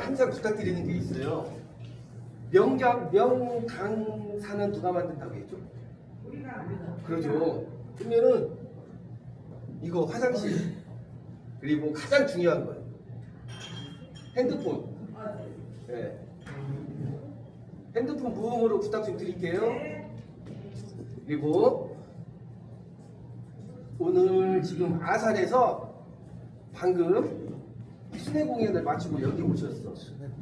항상 부탁드리는 게 있어요. 명강사는 누가 만든다고 했죠? 그러죠. 그러면은 이거 화장실, 그리고 가장 중요한 거예요. 핸드폰. 네. 핸드폰 무음으로 부탁 좀 드릴게요. 그리고 오늘 지금 아산에서 방금 순회 공연을 마치고 여기 오셨어.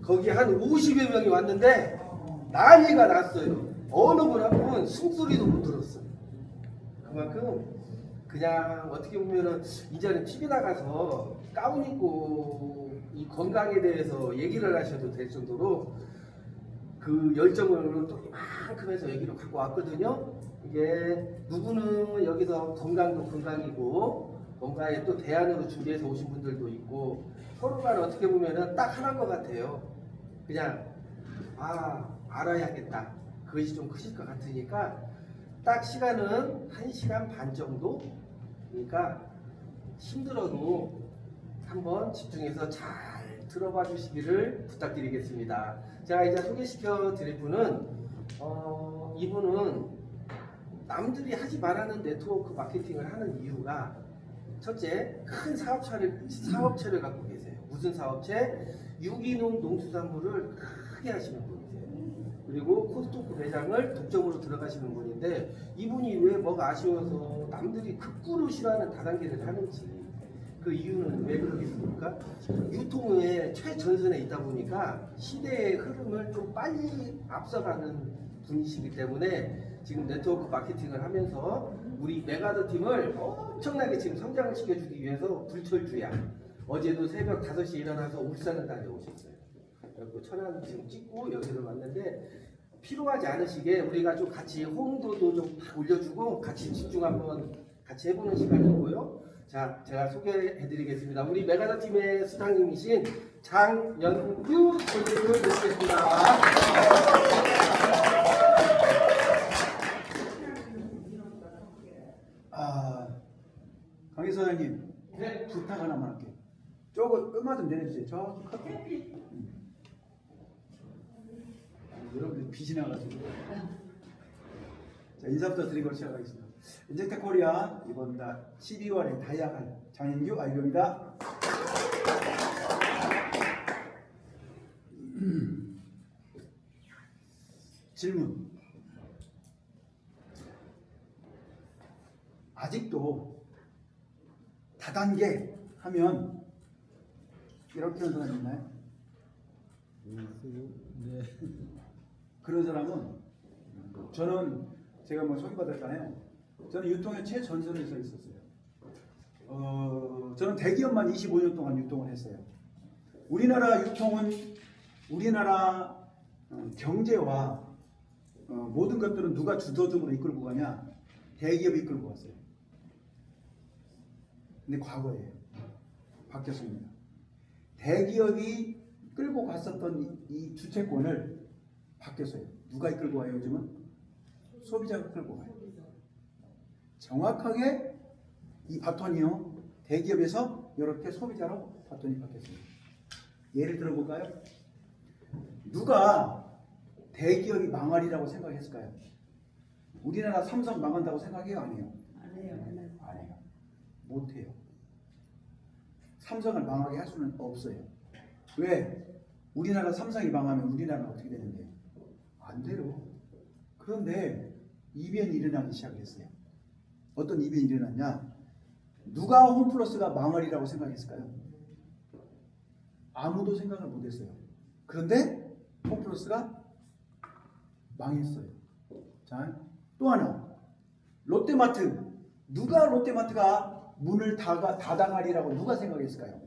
거기 한 50여 명이 왔는데 난리가 났어요. 어느 분 한 분은 숨소리도 못 들었어요. 그만큼 그냥 어떻게 보면은 이제는 TV 나가서 가운 입고 이 건강에 대해서 얘기를 하셔도 될 정도로 그 열정을 또 이만큼 해서 얘기를 갖고 왔거든요. 이게 누구는 여기서 건강도 건강이고 뭔가에 또 대안으로 준비해서 오신 분들도 있고 서로가 어떻게 보면은 딱 하나인 것 같아요. 그냥 알아야겠다. 그것이 좀 크실 것 같으니까 딱 시간은 1시간 반 정도. 그러니까 힘들어도 한번 집중해서 잘 들어봐 주시기를 부탁드리겠습니다. 제가 이제 소개시켜 드릴 분은 이분은 남들이 하지 말라는 네트워크 마케팅을 하는 이유가 첫째, 큰 사업체를 갖고 계세요. 무슨 사업체? 유기농 농수산물을 크게 하시는 분이세요. 그리고 코스트코 매장을 독점으로 들어가시는 분인데 이분이 왜 뭐가 아쉬워서 남들이 극구로 싫어하는 다단계를 하는지 그 이유는 왜 그러겠습니까? 유통의 최전선에 있다 보니까 시대의 흐름을 좀 빨리 앞서가는 분이시기 때문에 지금 네트워크 마케팅을 하면서 우리 메가더 팀을 엄청나게 지금 성장을 시켜주기 위해서 불철주야. 어제도 새벽 5시에 일어나서 울산을 다녀오셨어요. 그리고 천안 지금 찍고 여기로 왔는데 피로하지 않으시게 우리가 좀 같이 호응도도 좀 올려주고 같이 집중 한번 같이 해보는 시간이고요. 자, 제가 소개해드리겠습니다. 우리 메가더 팀의 수장님이신 장연규 선생님을 모시겠습니다. 강희 사장님, 네. 부탁 하나만 할게요. 조금 음악 좀 내려주세요. 저기 커피. 여러분들 빛이 나가지고. 자, 인사부터 드리고 시작하겠습니다. 인젝트 코리아 이번 달 12월에 다이아갈 장인규 아이교입니다. 질문. 아직도 다단계 하면 이렇게 하는 사람 있나요? 네. 그런 사람은 저는 제가 뭐 소개받았잖아요. 저는 유통의 최전선에 서 있었어요. 저는 대기업만 25년 동안 유통을 했어요. 우리나라 유통은 우리나라 경제와 모든 것들은 누가 주도적으로 이끌고 가냐? 대기업이 이끌고 갔어요. 근데 과거예요. 바뀌었습니다. 대기업이 끌고 갔었던 이 주체권을 바뀌었어요. 누가 이끌고 와요? 요즘은 소비자가 끌고 가요. 정확하게 이 바톤이요. 대기업에서 이렇게 소비자로 바톤이 바뀌었습니다. 예를 들어볼까요? 누가 대기업이 망하리라고 생각했을까요? 우리나라 삼성 망한다고 생각해요? 안 해요? 안 해요. 못해요. 삼성을 망하게 할 수는 없어요. 왜? 우리나라 삼성이 망하면 우리나라는 어떻게 되는데요? 안 돼요. 그런데 이변이 일어나기 시작했어요. 어떤 이변이 일어났냐? 누가 홈플러스가 망하리라고 생각했을까요? 아무도 생각을 못했어요. 그런데 홈플러스가 망했어요. 자, 또 하나. 롯데마트. 누가 롯데마트가 문을 닫아가리라고 누가 생각했을까요?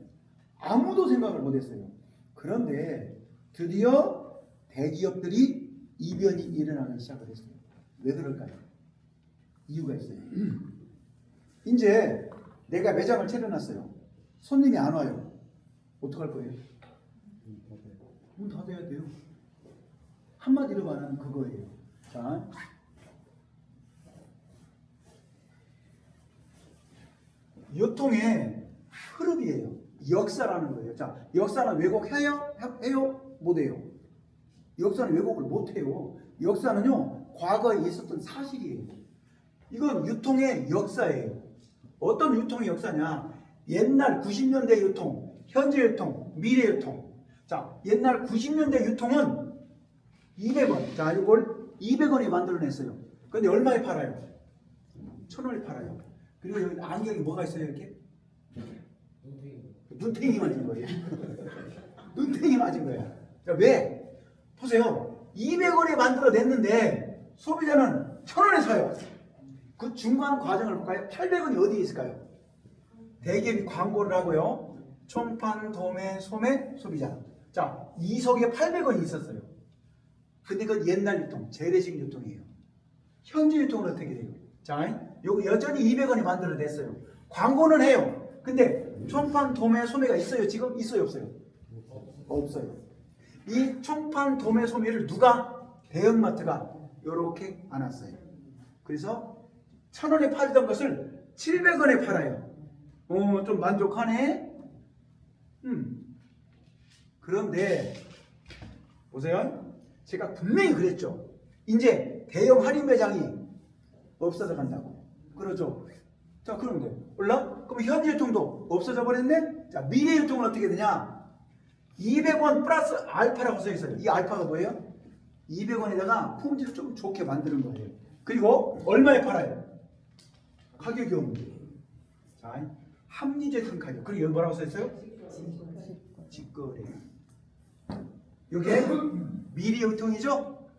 아무도 생각을 못했어요. 그런데 드디어 대기업들이 이변이 일어나기 시작을 했어요. 왜 그럴까요? 이유가 있어요. 이제 내가 매장을 차려놨어요. 손님이 안 와요. 어떡할 거예요? 문 닫아야 돼요. 한마디로 말하면 그거예요. 자, 유통의 흐름이에요. 역사라는 거예요. 자, 역사는 왜곡해요? 해요? 못해요. 역사는 왜곡을 못해요. 역사는요 과거에 있었던 사실이에요. 이건 유통의 역사예요. 어떤 유통의 역사냐? 옛날 90년대 유통, 현재 유통, 미래 유통. 자, 옛날 90년대 유통은 200원. 자, 이걸 200원에 만들어냈어요. 근데 얼마에 팔아요? 1,000원에 팔아요. 그리고 여기 안경이 뭐가 있어요, 이렇게? 눈탱이 맞은 거예요. 눈탱이 맞은 거야. 자, 왜? 보세요. 200원에 만들어냈는데 소비자는 1,000원에 사요. 그 중간 과정을 볼까요? 800원이 어디에 있을까요? 대기업이 광고를 하고요. 총판, 도매, 소매, 소비자. 자, 이 속에 800원이 있었어요. 근데 그건 옛날 유통, 재래식 유통이에요. 현재 유통은 어떻게 돼요? 자, 요거 여전히 200원이 만들어냈어요. 광고는 해요. 근데 총판, 도매, 소매가 있어요? 지금 있어요? 없어요? 없어요. 이 총판, 도매, 소매를 누가? 대형마트가 이렇게 안 왔어요. 그래서 1,000원에 팔던 것을 700원에 팔아요. 좀 만족하네? 그런데 보세요. 제가 분명히 그랬죠. 이제 대형 할인 매장이 없어져 간다고. 그러죠. 자, 그런데 올라? 그럼 현재 유통도 없어져 버렸네? 자, 미래 유통은 어떻게 되냐? 200원 플러스 알파라고 써 있어요. 이 알파가 뭐예요? 200원에다가 품질을 좀 좋게 만드는 거예요. 그리고 얼마에 팔아요? 가격이 없는. 자, 합리적인 가격. 그리고 여기 뭐라고 써 있어요? 직거래. 이게 미래 유통이죠?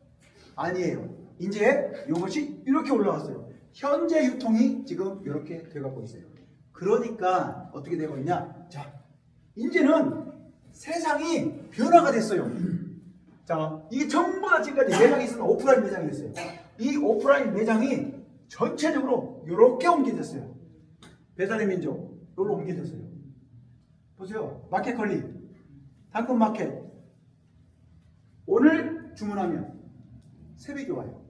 아니에요. 이제 이것이 이렇게 올라왔어요. 현재 유통이 지금 이렇게 돼가고 있어요. 그러니까 어떻게 되고 있냐? 자, 이제는 세상이 변화가 됐어요. 자, 이게 전부 다 지금까지 매장이 있으면 오프라인 매장이 됐어요. 이 오프라인 매장이 전체적으로 이렇게 옮겨졌어요. 배달의 민족, 여기로 옮겨졌어요. 보세요. 마켓컬리, 당근마켓. 오늘 주문하면 새벽에 와요.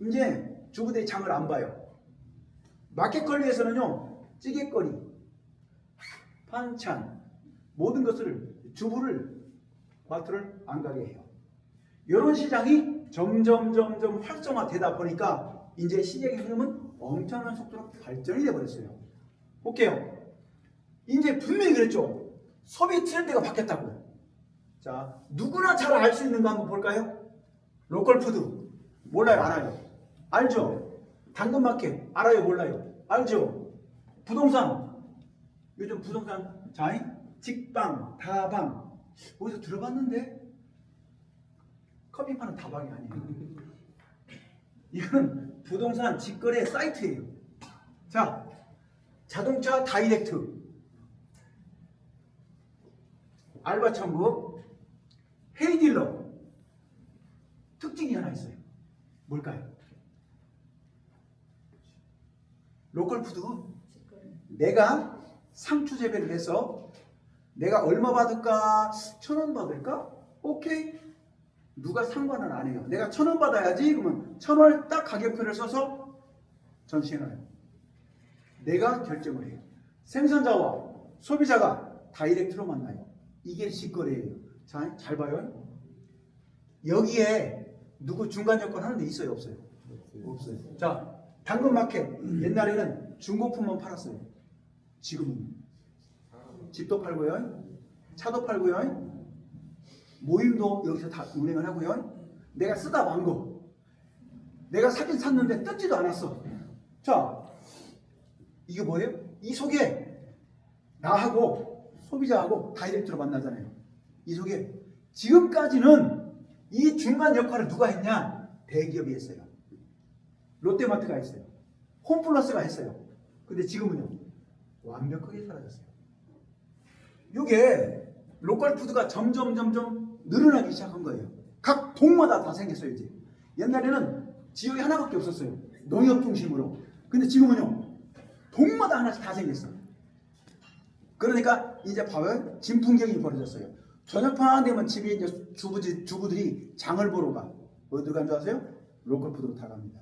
이제 주부들이 장을 안 봐요. 마켓컬리에서는요, 찌개거리, 반찬, 모든 것을 주부를 마트를 안 가게 해요. 이런 시장이 점점 활성화되다 보니까 이제 시장의 흐름은 엄청난 속도로 발전이 되어버렸어요. 볼게요. 이제 분명히 그랬죠. 소비 트렌드가 바뀌었다고. 자, 누구나 잘 알 수 있는 거 한번 볼까요? 로컬푸드. 몰라요? 알아요? 알죠? 당근마켓. 알아요? 몰라요? 알죠? 부동산. 요즘 부동산. 자, 직방, 다방. 어디서 들어봤는데? 커피 파는 다방이 아니에요. 이건 부동산 직거래 사이트예요. 자, 자동차 다이렉트, 알바천국, 헤이딜러. 특징이 하나 있어요. 뭘까요? 로컬푸드. 내가 상추 재배를 해서 내가 얼마 받을까? 1,000원 받을까? 오케이. 누가 상관은 안 해요. 내가 1,000원 받아야지. 그러면 1,000원 딱 가격표를 써서 전시해놔요. 내가 결정을 해요. 생산자와 소비자가 다이렉트로 만나요. 이게 직거래예요. 자, 잘 봐요. 여기에 누구 중간 역할 하는 데 있어요? 없어요? 없어요. 자, 당근마켓. 옛날에는 중고품만 팔았어요. 지금은 집도 팔고요. 차도 팔고요. 모임도 여기서 다 운행을 하고요. 내가 쓰다 만 거. 내가 사긴 샀는데 뜯지도 않았어. 자, 이게 뭐예요? 이 속에 나하고 소비자하고 다이렉트로 만나잖아요. 이 속에 지금까지는 이 중간 역할을 누가 했냐? 대기업이 했어요. 롯데마트가 했어요. 홈플러스가 했어요. 근데 지금은요, 완벽하게 사라졌어요. 이게 로컬 푸드가 점점 늘어나기 시작한 거예요. 각 동마다 다 생겼어요. 이제 옛날에는 지역이 하나밖에 없었어요. 농협 중심으로. 근데 지금은요, 동마다 하나씩 다 생겼어요. 그러니까 이제 봐요. 진풍경이 벌어졌어요. 저녁판 되면 집에 이제 주부들이 장을 보러 가. 어디로 간 줄 아세요? 로컬 푸드로 다 갑니다.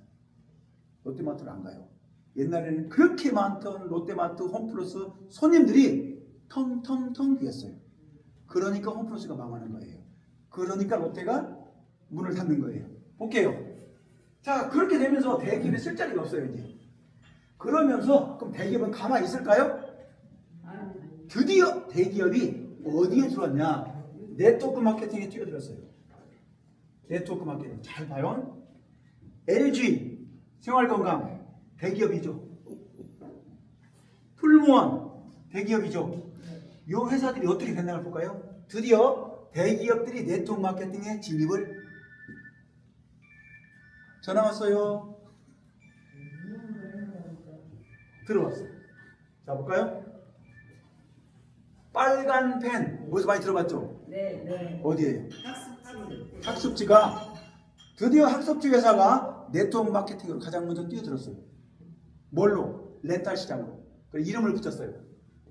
롯데마트를 안 가요. 옛날에는 그렇게 많던 롯데마트, 홈플러스 손님들이 텅텅텅 비었어요. 그러니까 홈플러스가 망하는 거예요. 그러니까 롯데가 문을 닫는 거예요. 볼게요. 자, 그렇게 되면서 대기업이 쓸 자리가 없어요, 이제. 그러면서 그럼 대기업은 가만히 있을까요? 드디어 대기업이 어디에 들어왔냐? 네트워크 마케팅에 뛰어들었어요. 네트워크 마케팅. 잘 봐요. LG 생활건강 대기업이죠. 풀무원 대기업이죠. 이 회사들이 어떻게 됐나 볼까요? 드디어 대기업들이 네트워크 마케팅에 진입을. 전화 왔어요. 들어왔어요. 자, 볼까요? 빨간 펜 어디서 많이 들어봤죠? 네. 어디에요? 학습지. 학습지가. 드디어 학습지 회사가 네트워크 마케팅으로 가장 먼저 뛰어들었어요. 뭘로? 렌탈 시장으로. 그 이름을 붙였어요.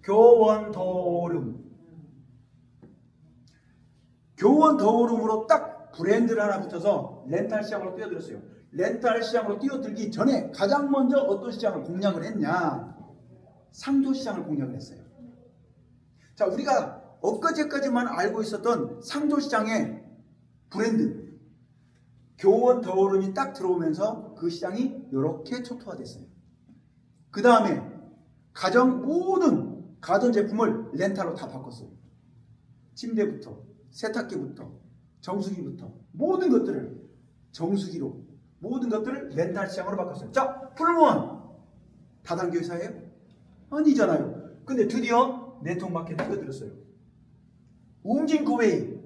교원더오름. 교원더오름으로 딱 브랜드를 하나 붙여서 렌탈 시장으로 뛰어들었어요. 렌탈 시장으로 뛰어들기 전에 가장 먼저 어떤 시장을 공략을 했냐? 상조 시장을 공략을 했어요. 자, 우리가 엊그제까지만 알고 있었던 상조 시장의 브랜드 교원 더오름이 딱 들어오면서 그 시장이 이렇게 초토화됐어요. 그 다음에 모든 가전제품을 렌탈로 다 바꿨어요. 침대부터 세탁기부터 정수기부터 모든 것들을 정수기로 모든 것들을 렌탈 시장으로 바꿨어요. 자, 풀무원 다단계 회사예요? 아니잖아요. 근데 드디어 네트워크 마케팅 뛰어들었어요. 웅진코웨이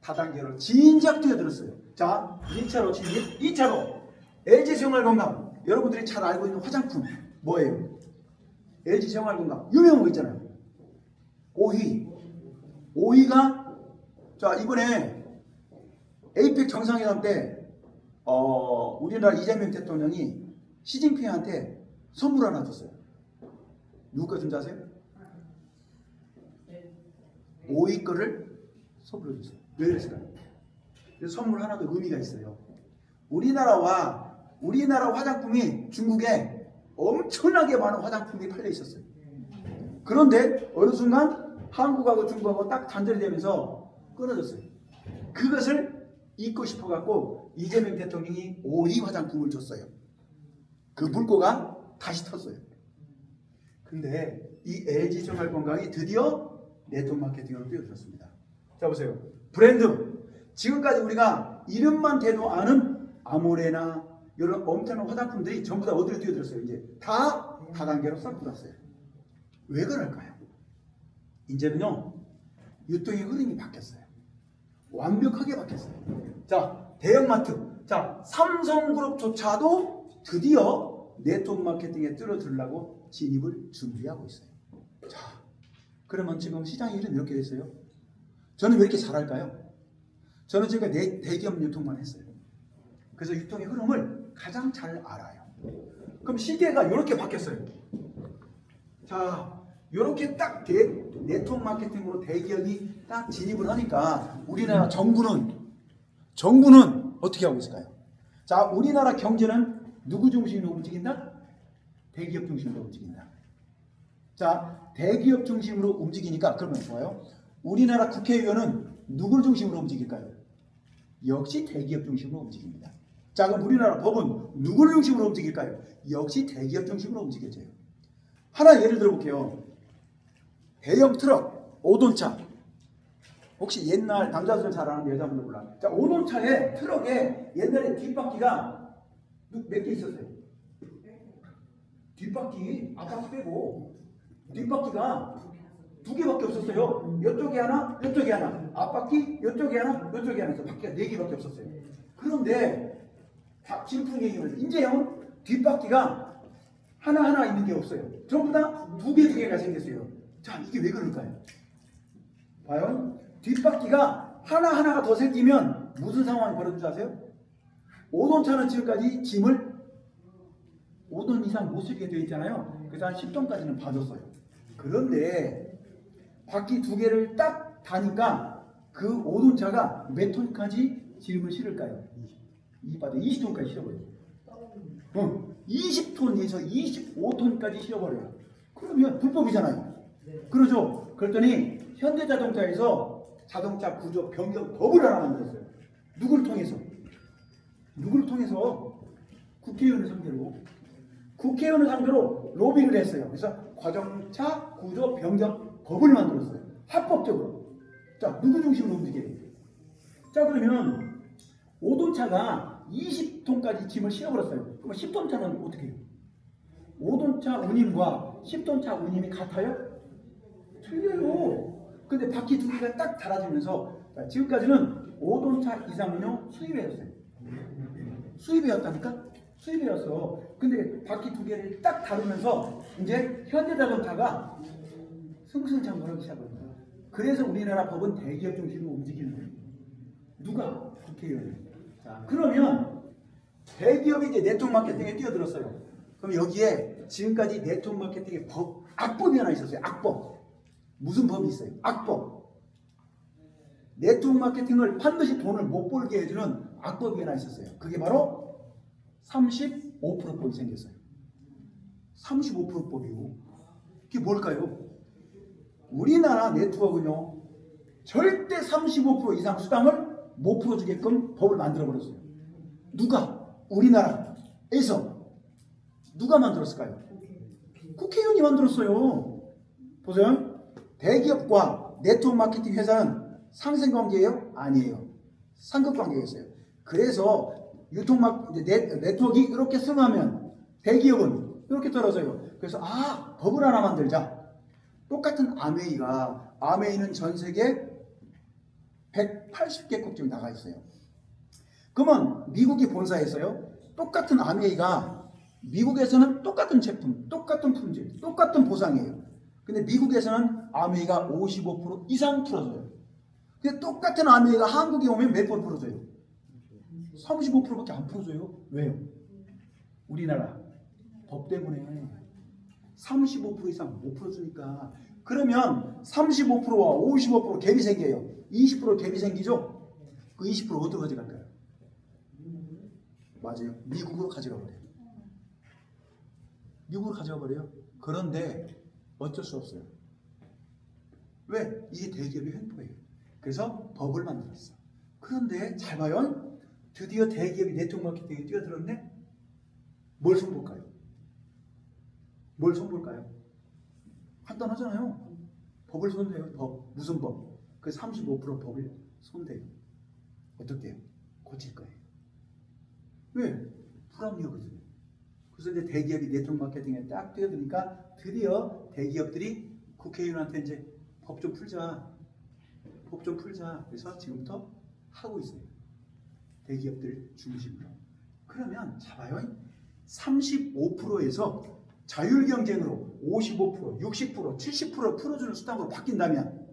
다단계로 진작 뛰어들었어요. 자, 1차로 진입. 2차로 LG생활건강. 여러분들이 잘 알고 있는 화장품 뭐예요? LG생활건강 유명한 거 있잖아요. 오희가 자, 이번에 에이펙 정상회담 때 우리나라 이재명 대통령이 시진핑한테 선물 하나 줬어요. 누구 거 준지 아세요? 오이 거를 선물로 줬어요. 왜 그랬을까요? 선물 하나도 의미가 있어요. 우리나라 화장품이 중국에 엄청나게 많은 화장품이 팔려 있었어요. 그런데 어느 순간 한국하고 중국하고 딱 단절이 되면서 끊어졌어요. 그것을 잊고 싶어 갖고 이재명 대통령이 오이 화장품을 줬어요. 그 물꼬가 다시 텄어요. 근데 이 LG생활건강이 드디어 네트워크 마케팅으로 뛰어들었습니다. 자, 보세요. 브랜드. 지금까지 우리가 이름만 대도 아는 아모레나 이런 엄청난 화장품들이 전부 다 어디로 뛰어들었어요? 이제 다 다단계로 싹 들어왔어요. 왜 그럴까요? 이제는요, 유통의 흐름이 바뀌었어요. 완벽하게 바뀌었어요. 자, 대형마트. 자, 삼성그룹조차도 드디어 네트워크 마케팅에 뛰어들려고 진입을 준비하고 있어요. 자, 그러면 지금 시장의 흐름이 이렇게 됐어요. 저는 왜 이렇게 잘할까요? 저는 지금까지 대기업 유통만 했어요. 그래서 유통의 흐름을 가장 잘 알아요. 그럼 시대가 이렇게 바뀌었어요. 자, 이렇게 딱 네트워크 마케팅으로 대기업이 딱 진입을 하니까 우리나라 정부는 어떻게 하고 있을까요? 자, 우리나라 경제는 누구 중심으로 움직인다? 대기업 중심으로 움직인다. 자, 대기업 중심으로 움직이니까 그러면 좋아요. 우리나라 국회의원은 누굴 중심으로 움직일까요? 역시 대기업 중심으로 움직입니다. 자, 그럼 우리나라 법은 누구를 중심으로 움직일까요? 역시 대기업 중심으로 움직여져요. 하나 예를 들어볼게요. 대형 트럭, 5톤차. 혹시 옛날 남자들은 잘 아는데 여자분들 몰라. 자, 5톤차에 트럭에 옛날에 뒷바퀴가 몇 개 있었어요? 뒷바퀴 앞바퀴 빼고 뒷바퀴가 2개밖에 없었어요. 이쪽에 하나, 이쪽에 하나. 앞바퀴, 이쪽에 하나, 이쪽에 하나. 바퀴가 4개밖에 없었어요. 그런데 진풍 얘기하면서 이제요 뒷바퀴가 하나하나 있는 게 없어요. 전부 다 2개가 생겼어요. 자, 이게 왜 그럴까요? 봐요. 뒷바퀴가 하나하나가 더 생기면 무슨 상황이 벌어지는지 아세요? 5톤차는 지금까지 짐을 5톤 이상 못 쓰게 되어 있잖아요. 그래서 한 10톤까지는 봐줬어요. 그런데 바퀴 2개를 딱 다니까 그 5톤차가 몇 톤까지 짐을 실을까요? 20톤까지 실어버려요. 20톤에서 25톤까지 실어버려요. 그러면 불법이잖아요. 그러죠. 그랬더니 현대자동차에서 자동차 구조 변경 법을 하나 만들었어요. 누굴 통해서? 누굴 통해서? 국회의원을 상대로. 국회의원을 상대로 로비를 했어요. 그래서 자동차 구조 변경 법을 만들었어요. 합법적으로. 자, 누구 중심으로 움직여요? 자, 그러면 5톤차가 20톤까지 짐을 실어버렸어요. 그럼 10톤차는 어떻게 해요? 5톤차 운임과 10톤차 운임이 같아요? 틀려요. 근데 바퀴 두 개가 딱 달아지면서 지금까지는 5톤차 이상은요 수입이었어요. 수입이었다니까? 수입이었어. 근데 바퀴 두 개를 딱 다루면서 이제 현대자동차가 승승장구하기 시작합니다. 그래서 우리나라 법은 대기업 중심으로 움직이는 거예요. 누가? 국회의원이. 자, 그러면 대기업이 이제 네트워크 마케팅에 뛰어들었어요. 그럼 여기에 지금까지 네트워크 마케팅의 악법이 하나 있었어요. 악법. 무슨 법이 있어요? 악법. 네트워크 마케팅을 반드시 돈을 못 벌게 해주는 악법이 하나 있었어요. 그게 바로 35%법이 생겼어요. 35%법이요. 그게 뭘까요? 우리나라 네트워크는요 절대 35% 이상 수당을 못 풀어주게끔 법을 만들어버렸어요. 누가? 우리나라에서. 누가 만들었을까요? 국회의원이 만들었어요. 보세요. 대기업과 네트워크 마케팅 회사는 상생관계예요? 아니에요. 상급관계였어요. 그래서 네트워크가 이렇게 승하면 대기업은 이렇게 떨어져요. 그래서 법을 하나 만들자. 똑같은 아메이는 전 세계 180개국쯤 나가 있어요. 그러면 미국이 본사에서요. 똑같은 아메이가 미국에서는 똑같은 제품, 똑같은 품질, 똑같은 보상이에요. 근데 미국에서는 아메이가 55% 이상 풀어줘요. 근데 똑같은 아메이가 한국에 오면 몇 번 풀어줘요? 35%밖에 안 풀어줘요. 왜요? 우리나라 법 때문에 35% 이상 못 풀어주니까. 그러면 35%와 55% 갭이 생겨요. 20% 갭이 생기죠? 그 20% 어디로 가져갈까요? 맞아요. 미국으로 가져가 버려요. 미국으로 가져가 버려요. 그런데 어쩔 수 없어요. 왜? 이게 대기업의 횡포예요. 그래서 법을 만들었어. 그런데 잘 봐요. 드디어 대기업이 네트워크 마케팅에 뛰어들었네? 뭘 손볼까요? 뭘 손볼까요? 간단하잖아요. 법을 손대요. 법. 무슨 법? 그 35% 법을 손대요. 어떻게 해요? 고칠 거예요. 왜? 불합리하거든요. 그래서 이제 대기업이 네트워크 마케팅에 딱 뛰어드니까 드디어 대기업들이 국회의원한테 이제 법 좀 풀자. 법 좀 풀자. 그래서 지금부터 하고 있어요. 대기업들 중심으로. 그러면 잡아요. 35%에서 자율경쟁으로 55%, 60%, 70% 풀어주는 수단으로 바뀐다면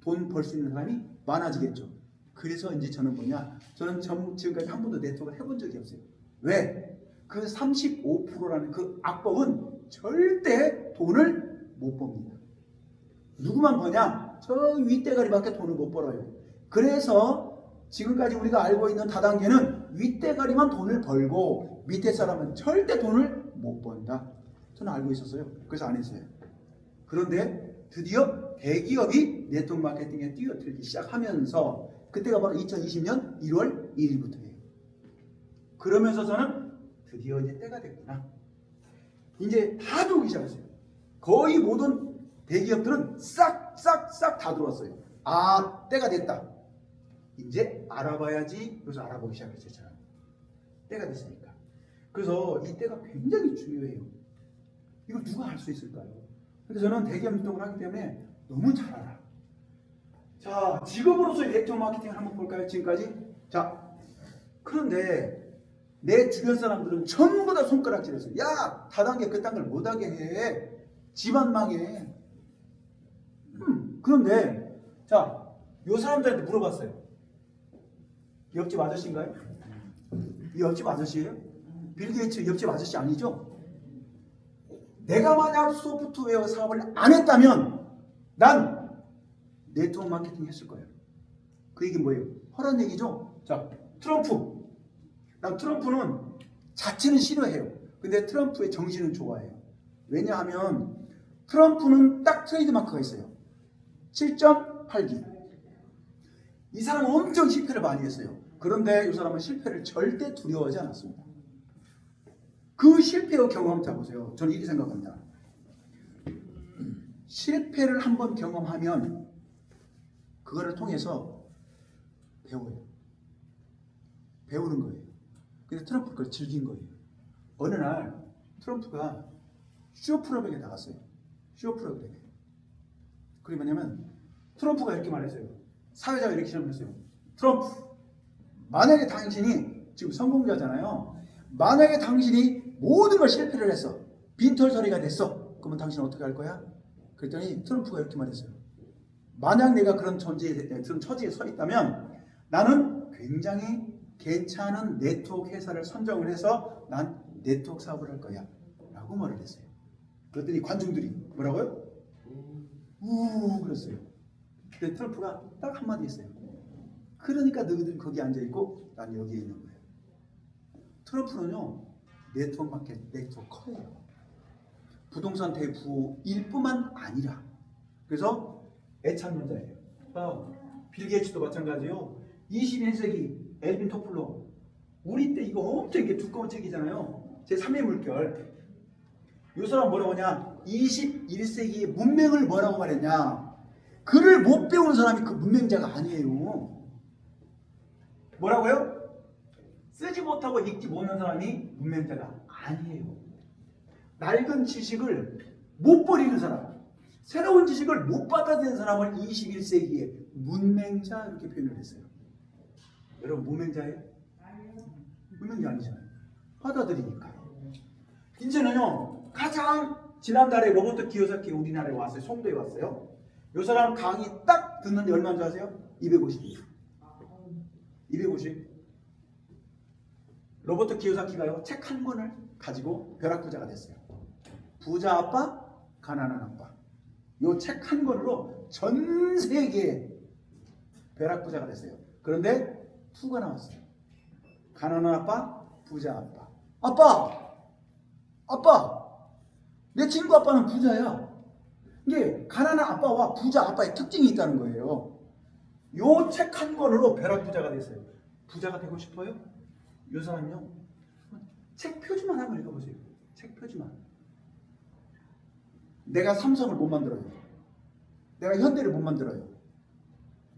돈 벌 수 있는 사람이 많아지겠죠. 그래서 이제 저는 저는 지금까지 한 번도 네트워크를 해본 적이 없어요. 왜? 그 35%라는 그 악법은 절대 돈을 못 법니다. 누구만 버냐? 저 윗대가리밖에 돈을 못 벌어요. 그래서 지금까지 우리가 알고 있는 다단계는 윗대가리만 돈을 벌고 밑에 사람은 절대 돈을 못 번다. 저는 알고 있었어요. 그래서 안 했어요. 그런데 드디어 대기업이 네트워크 마케팅에 뛰어들기 시작하면서 그때가 바로 2020년 1월 1일부터예요. 그러면서 저는 드디어 이제 때가 됐구나. 이제 다 들어오기 시작했어요. 거의 모든 대기업들은 싹 다 들어왔어요. 때가 됐다. 이제 알아봐야지. 그래서 알아보기 시작했어요. 저는. 때가 됐으니까. 그래서 이 때가 굉장히 중요해요. 이걸 누가 알 수 있을까요? 그래서 저는 대기업 유통을 하기 때문에 너무 잘 알아. 자, 직업으로서의 네트워크 마케팅을 한번 볼까요? 지금까지. 자, 그런데 내 주변 사람들은 전부 다 손가락질했어요. 야, 다단계 그딴 걸 못하게 해. 집안 망해. 그런데 자, 요 사람들한테 물어봤어요. 옆집 아저씨인가요? 이 옆집 아저씨예요? 빌 게이츠 옆집 아저씨 아니죠? 내가 만약 소프트웨어 사업을 안 했다면 난 네트워크 마케팅 했을 거예요. 그 얘기는 뭐예요? 허란 얘기죠? 자, 트럼프. 난 트럼프는 자체는 싫어해요. 근데 트럼프의 정신은 좋아해요. 왜냐하면 트럼프는 딱 트레이드 마크가 있어요. 7.8기. 이 사람은 엄청 실패를 많이 했어요. 그런데 이 사람은 실패를 절대 두려워하지 않았습니다. 그 실패의 경험자 보세요. 저는 이렇게 생각합니다. 실패를 한번 경험하면 그거를 통해서 배워요. 배우는 거예요. 근데 트럼프가 그걸 즐긴 거예요. 어느 날 트럼프가 쇼 프로그램에 나갔어요. 쇼 프로그램에. 그게 뭐냐면 트럼프가 이렇게 말했어요. 사회자가 이렇게 질문했어요. 트럼프, 만약에 당신이 지금 성공자잖아요. 만약에 당신이 모든 걸 실패를 했어. 빈털터리가 됐어. 그러면 당신은 어떻게 할 거야? 그랬더니 트럼프가 이렇게 말했어요. 만약 내가 그런 처지에 서 있다면 나는 굉장히 괜찮은 네트워크 회사를 선정을 해서 난 네트워크 사업을 할 거야 라고 말을 했어요. 그랬더니 관중들이 뭐라고요? 우 그랬어요. 근데 트럼프가 딱 한마디 했어요. 그러니까 너희들은 거기 앉아있고 난 여기에 있는 거예요. 트럼프는요 네트워크 마켓 네트워커예요. 부동산 대부일 뿐만 아니라 그래서 애창론자예요. 빌 게이츠도 마찬가지예요. 21세기 엘빈 토플러 우리 때 이거 엄청 이렇게 두꺼운 책이잖아요. 제3의 물결. 이 사람 뭐라고 하냐? 21세기의 문명을 뭐라고 말했냐? 글을 못 배운 사람이 그 문맹자가 아니에요. 뭐라고요? 쓰지 못하고 읽지 못하는 사람이 문맹자가 아니에요. 낡은 지식을 못 버리는 사람, 새로운 지식을 못 받아들이는 사람을 21세기의 문맹자 이렇게 표현을 했어요. 여러분 문맹자예요? 문맹자 아니잖아요. 받아들이니까요. 이제는요 가장 지난달에 로버트 키요사키 우리나라에 왔어요. 송도에 왔어요. 이 사람 강의 딱 듣는데 얼마인 줄 아세요? 250이에요. 250. 로버트 키요사키가요 책 한 권을 가지고 벼락부자가 됐어요. 부자 아빠, 가난한 아빠. 이 책 한 권으로 전 세계에 벼락부자가 됐어요. 그런데 투가 나왔어요. 가난한 아빠, 부자 아빠. 아빠, 내 친구 아빠는 부자야. 이게 가난한 아빠와 부자 아빠의 특징이 있다는 거예요. 요 책 한 권으로 벼락부자가 됐어요. 부자가 되고 싶어요? 이 사람은요 책 표지만 한번 읽어보세요. 책 표지만. 내가 삼성을 못 만들어요. 내가 현대를 못 만들어요.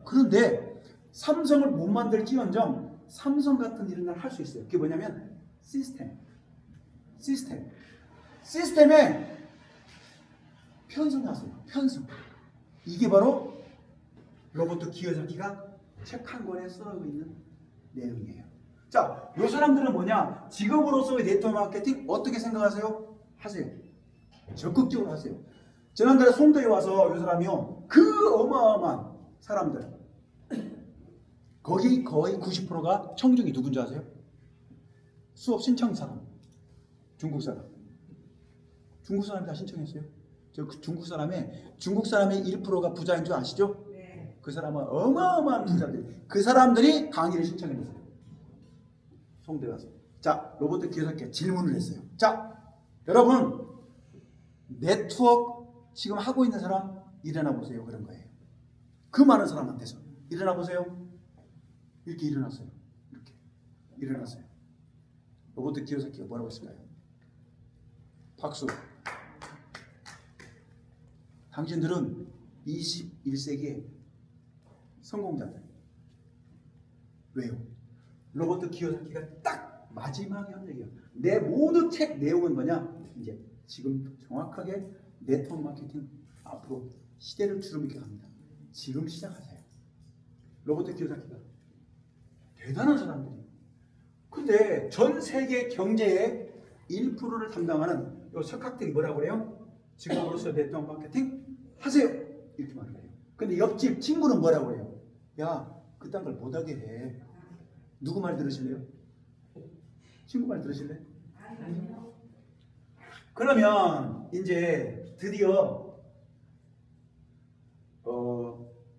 그런데 삼성을 못 만들지언정 삼성 같은 일은 날 할 수 있어요. 그게 뭐냐면 시스템에 편성하세요. 편성. 이게 바로 로버트 키요사키가 책 한 권에 써놓고 있는 내용이에요. 자, 이 사람들은 뭐냐? 직업으로서의 네트워크 마케팅 어떻게 생각하세요? 하세요. 적극적으로 하세요. 지난달에 송도에 와서 이 사람이요 그 어마어마한 사람들 거기 거의 90%가 청중이 누군지 아세요? 수업 신청 사람. 중국 사람이 다 신청했어요. 중국 사람의 1%가 부자인 줄 아시죠? 네. 그 사람은 어마어마한 부자들. 그 사람들이 강의를 신청했어요. 송도에 와서. 자, 로버트 키요사키가 질문을 했어요. 자, 여러분 네트워크 지금 하고 있는 사람 일어나 보세요. 그런 거예요. 그 많은 사람한테서 일어나 보세요. 이렇게 일어났어요. 이렇게 일어났어요. 로버트 키요사키가 뭐라고 했을까요? 박수. 당신들은 21세기의 성공자들. 왜요? 로버트 키요사키가 딱 마지막에 한 얘기예요. 내 모든 책 내용은 뭐냐? 이제 지금 정확하게 네트워크 마케팅 앞으로 시대를 주름있게 갑니다. 지금 시작하세요. 로버트 키요사키가 대단한 사람들이. 근데 전 세계 경제의 1%를 담당하는 요 석학들이 뭐라고 그래요? 지금으로서 네트워크 마케팅 하세요. 이렇게 말을 해요. 근데 옆집 친구는 뭐라고 해요? 야, 그딴 걸 못하게 해. 누구 말 들으실래요? 친구 말 들으실래요? 아니요. 그러면 이제 드디어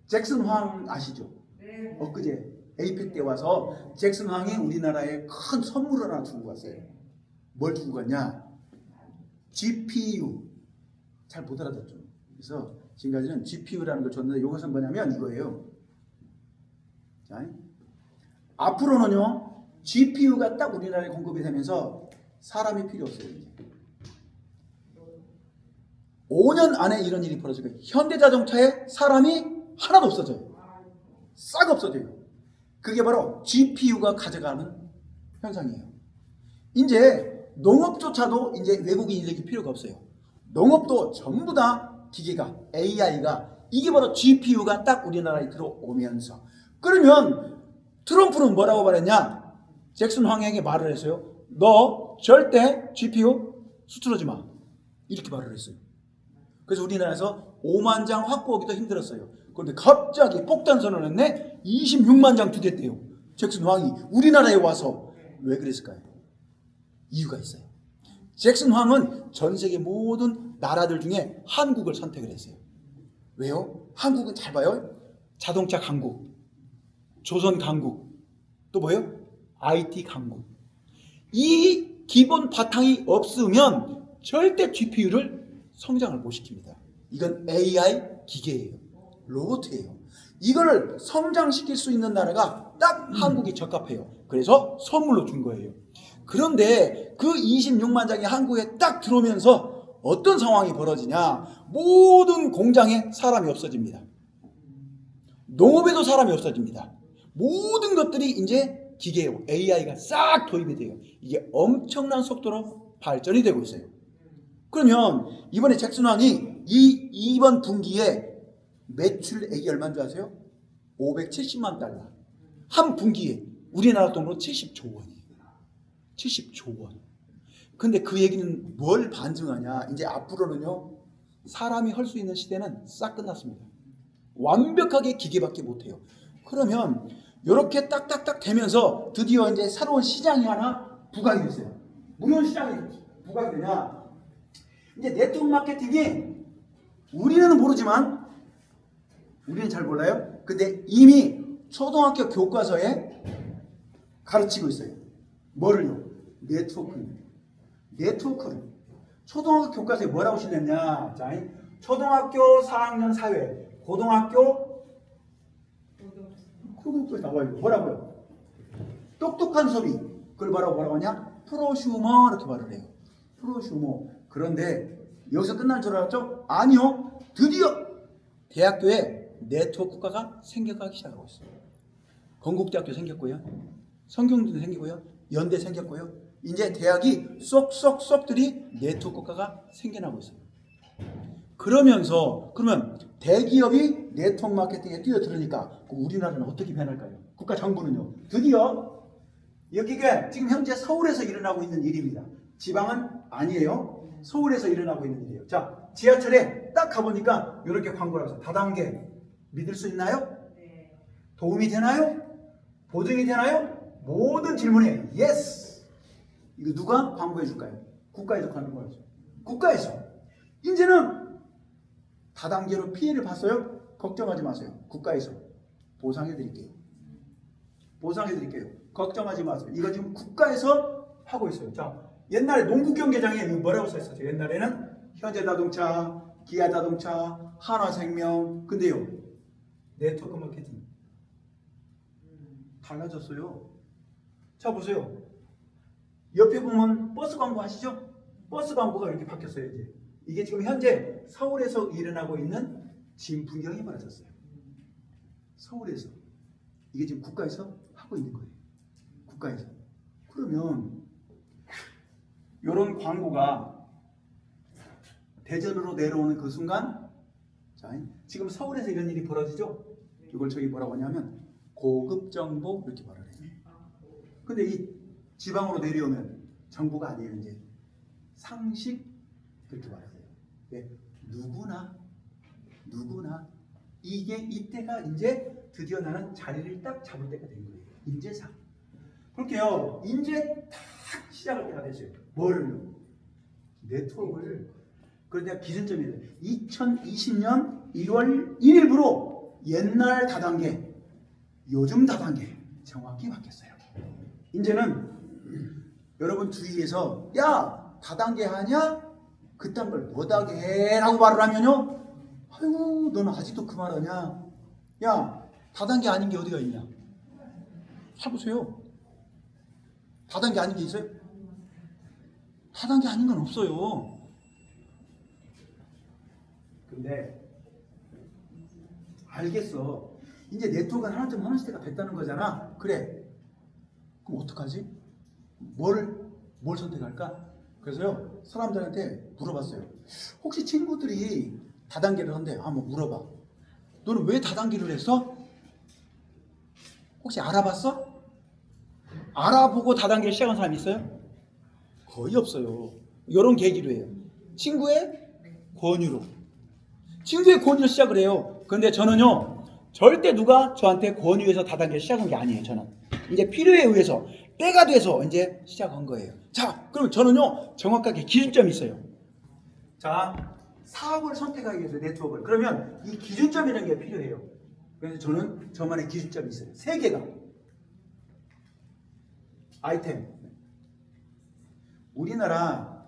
잭슨 황 아시죠? 네. 엊그제 에이펙 때 와서 잭슨 황이 우리나라에 큰 선물을 하나 주고 갔어요. 뭘 주고 갔냐? GPU. 잘 못 알아듣죠. 그래서 지금까지는 GPU라는 걸 줬는데 이것은 뭐냐면 이거예요. 자, 앞으로는요 GPU가 딱 우리나라에 공급이 되면서 사람이 필요 없어요. 이제. 5년 안에 이런 일이 벌어질 거예요. 현대자동차에 사람이 하나도 없어져요. 싹 없어져요. 그게 바로 GPU가 가져가는 현상이에요. 이제 농업조차도 이제 외국인 인력이 필요가 없어요. 농업도 전부 다 기계가 AI가 이게 바로 GPU가 딱 우리나라에 들어오면서 그러면 트럼프는 뭐라고 말했냐? 잭슨 황에게 말을 했어요. 너 절대 GPU 수출하지 마. 이렇게 말을 했어요. 그래서 우리나라에서 5만 장 확보하기도 힘들었어요. 그런데 갑자기 폭탄 선언을 했네. 26만 장 주겠대요. 잭슨 황이 우리나라에 와서. 왜 그랬을까요? 이유가 있어요. 잭슨 황은 전 세계 모든 나라들 중에 한국을 선택을 했어요. 왜요? 한국은 잘 봐요. 자동차 강국, 조선 강국, 또 뭐예요? IT 강국. 이 기본 바탕이 없으면 절대 GPU를 성장을 못 시킵니다. 이건 AI 기계예요. 로봇이에요. 이걸 성장시킬 수 있는 나라가 딱 한국이 적합해요. 그래서 선물로 준 거예요. 그런데 그 26만 장이 한국에 딱 들어오면서 어떤 상황이 벌어지냐? 모든 공장에 사람이 없어집니다. 농업에도 사람이 없어집니다. 모든 것들이 이제 기계예요. AI가 싹 도입이 돼요. 이게 엄청난 속도로 발전이 되고 있어요. 그러면 이번에 잭슨 황이 이번 분기에 매출액이 얼마인 줄 아세요? 570만 달러. 한 분기에 우리나라 돈으로 70조 원이에요. 70조 원. 근데 그 얘기는 뭘 반증하냐? 이제 앞으로는요 사람이 할 수 있는 시대는 싹 끝났습니다. 완벽하게 기계밖에 못해요. 그러면 이렇게 딱딱딱 되면서 드디어 이제 새로운 시장이 하나 부각이 됐어요. 무슨 시장이 부각이 되냐? 이제 네트워크 마케팅이 우리는 모르지만 우리는 잘 몰라요. 근데 이미 초등학교 교과서에 가르치고 있어요. 뭐를요? 네트워크를. 초등학교 교과서에 뭐라고 실렸냐? 자, 초등학교 4학년 사회, 고등학교 그거 나와요. 뭐라고요? 똑똑한 소비. 그걸 뭐라고 하냐? 프로슈머 이렇게 말을 해요. 프로슈머. 그런데 여기서 끝날 줄 알았죠? 아니요. 드디어 대학교에 네트워크과가 생겨가기 시작하고 있어요. 건국대학교 생겼고요. 성균관대 생기고요. 연대 생겼고요. 이제 대학이 쏙쏙쏙들이 네트워크과가 생겨나고 있어요. 그러면 대기업이 네트워크 마케팅에 뛰어들으니까 우리나라는 어떻게 변할까요? 국가 정부는요. 드디어 여기가 지금 현재 서울에서 일어나고 있는 일입니다. 지방은 아니에요. 서울에서 일어나고 있는 일이에요. 자, 지하철에 딱 가보니까 이렇게 광고를 해서 다단계 믿을 수 있나요? 네. 도움이 되나요? 보증이 되나요? 모든 질문에 yes. 이거 누가 광고해 줄까요? 국가에서 광고해줘. 국가에서. 이제는 다단계로 피해를 봤어요? 걱정하지 마세요. 국가에서 보상해 드릴게요. 보상해 드릴게요. 걱정하지 마세요. 이거 지금 국가에서 하고 있어요. 자, 옛날에 농구 경기장에 뭐라고 써 있었죠? 옛날에는 현대자동차, 기아자동차, 한화생명. 근데요, 네트워크 마케팅 달라졌어요. 자, 보세요. 옆에 보면 버스 광고 아시죠? 버스 광고가 이렇게 바뀌었어요. 이게 지금 현재 서울에서 일어나고 있는 진풍경이 벌어졌어요. 서울에서. 이게 지금 국가에서 하고 있는 거예요. 국가에서. 그러면 이런 광고가 대전으로 내려오는 그 순간, 자, 지금 서울에서 이런 일이 벌어지죠? 이걸 저기 뭐라고 하냐면 고급 정보 이렇게 말을 해요. 근데 이 지방으로 내려오면 정보가 아니에요. 이제 상식 그렇게 말하세요. 네, 누구나 이게 이때가 이제 드디어 나는 자리를 딱 잡을 때가 된 거예요. 인재상. 그렇게요. 이제 딱 시작할 때가 됐어요. 뭐를요? 네트워크를. 그런데 기준점이에요. 2020년 1월 1일부로 옛날 다단계, 요즘 다단계 정확히 바뀌었어요. 이제는 여러분 주위에서 야 다단계 하냐? 그딴 걸 못하게 해 라고 말을 하면요 아이고 너는 아직도 그 말하냐? 야 다단계 아닌 게 어디가 있냐? 사보세요. 다단계 아닌 게 있어요? 다단계 아닌 건 없어요. 근데 알겠어. 이제 네트워크가 하나쯤 하는 시대가 됐다는 거잖아. 그래. 그럼 어떡하지? 뭘 선택할까? 그래서요 사람들한테 물어봤어요. 혹시 친구들이 다단계를 한대. 한번 물어봐. 너는 왜 다단계를 했어? 혹시 알아봤어? 알아보고 다단계를 시작한 사람이 있어요? 거의 없어요. 이런 계기로 해요. 친구의 권유로. 친구의 권유로 시작을 해요. 그런데 저는요 절대 누가 저한테 권유해서 다단계를 시작한 게 아니에요. 저는 이제 필요에 의해서 때가 돼서 이제 시작한 거예요. 자, 그럼 저는요 정확하게 기준점이 있어요. 자, 사업을 선택하기 위해서 네트워크를. 그러면 이 기준점이라는 게 필요해요. 그래서 저는 저만의 기준점이 있어요. 세 개가. 아이템. 우리나라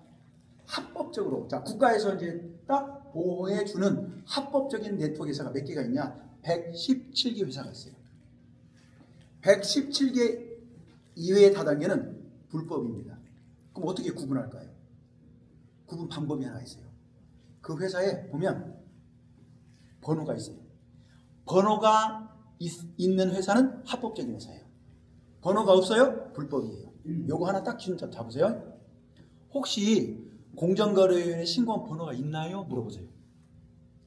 합법적으로, 자, 국가에서 이제 딱 보호해주는 합법적인 네트워크 회사가 몇 개가 있냐? 117개 회사가 있어요. 117개 이외의 다단계는 불법입니다. 그럼 어떻게 구분할까요? 구분 방법이 하나 있어요. 그 회사에 보면 번호가 있어요. 번호가 있는 회사는 합법적인 회사예요. 번호가 없어요? 불법이에요. 요거 하나 딱 기준점 잡으세요. 혹시 공정거래위원회 신고한 번호가 있나요? 물어보세요.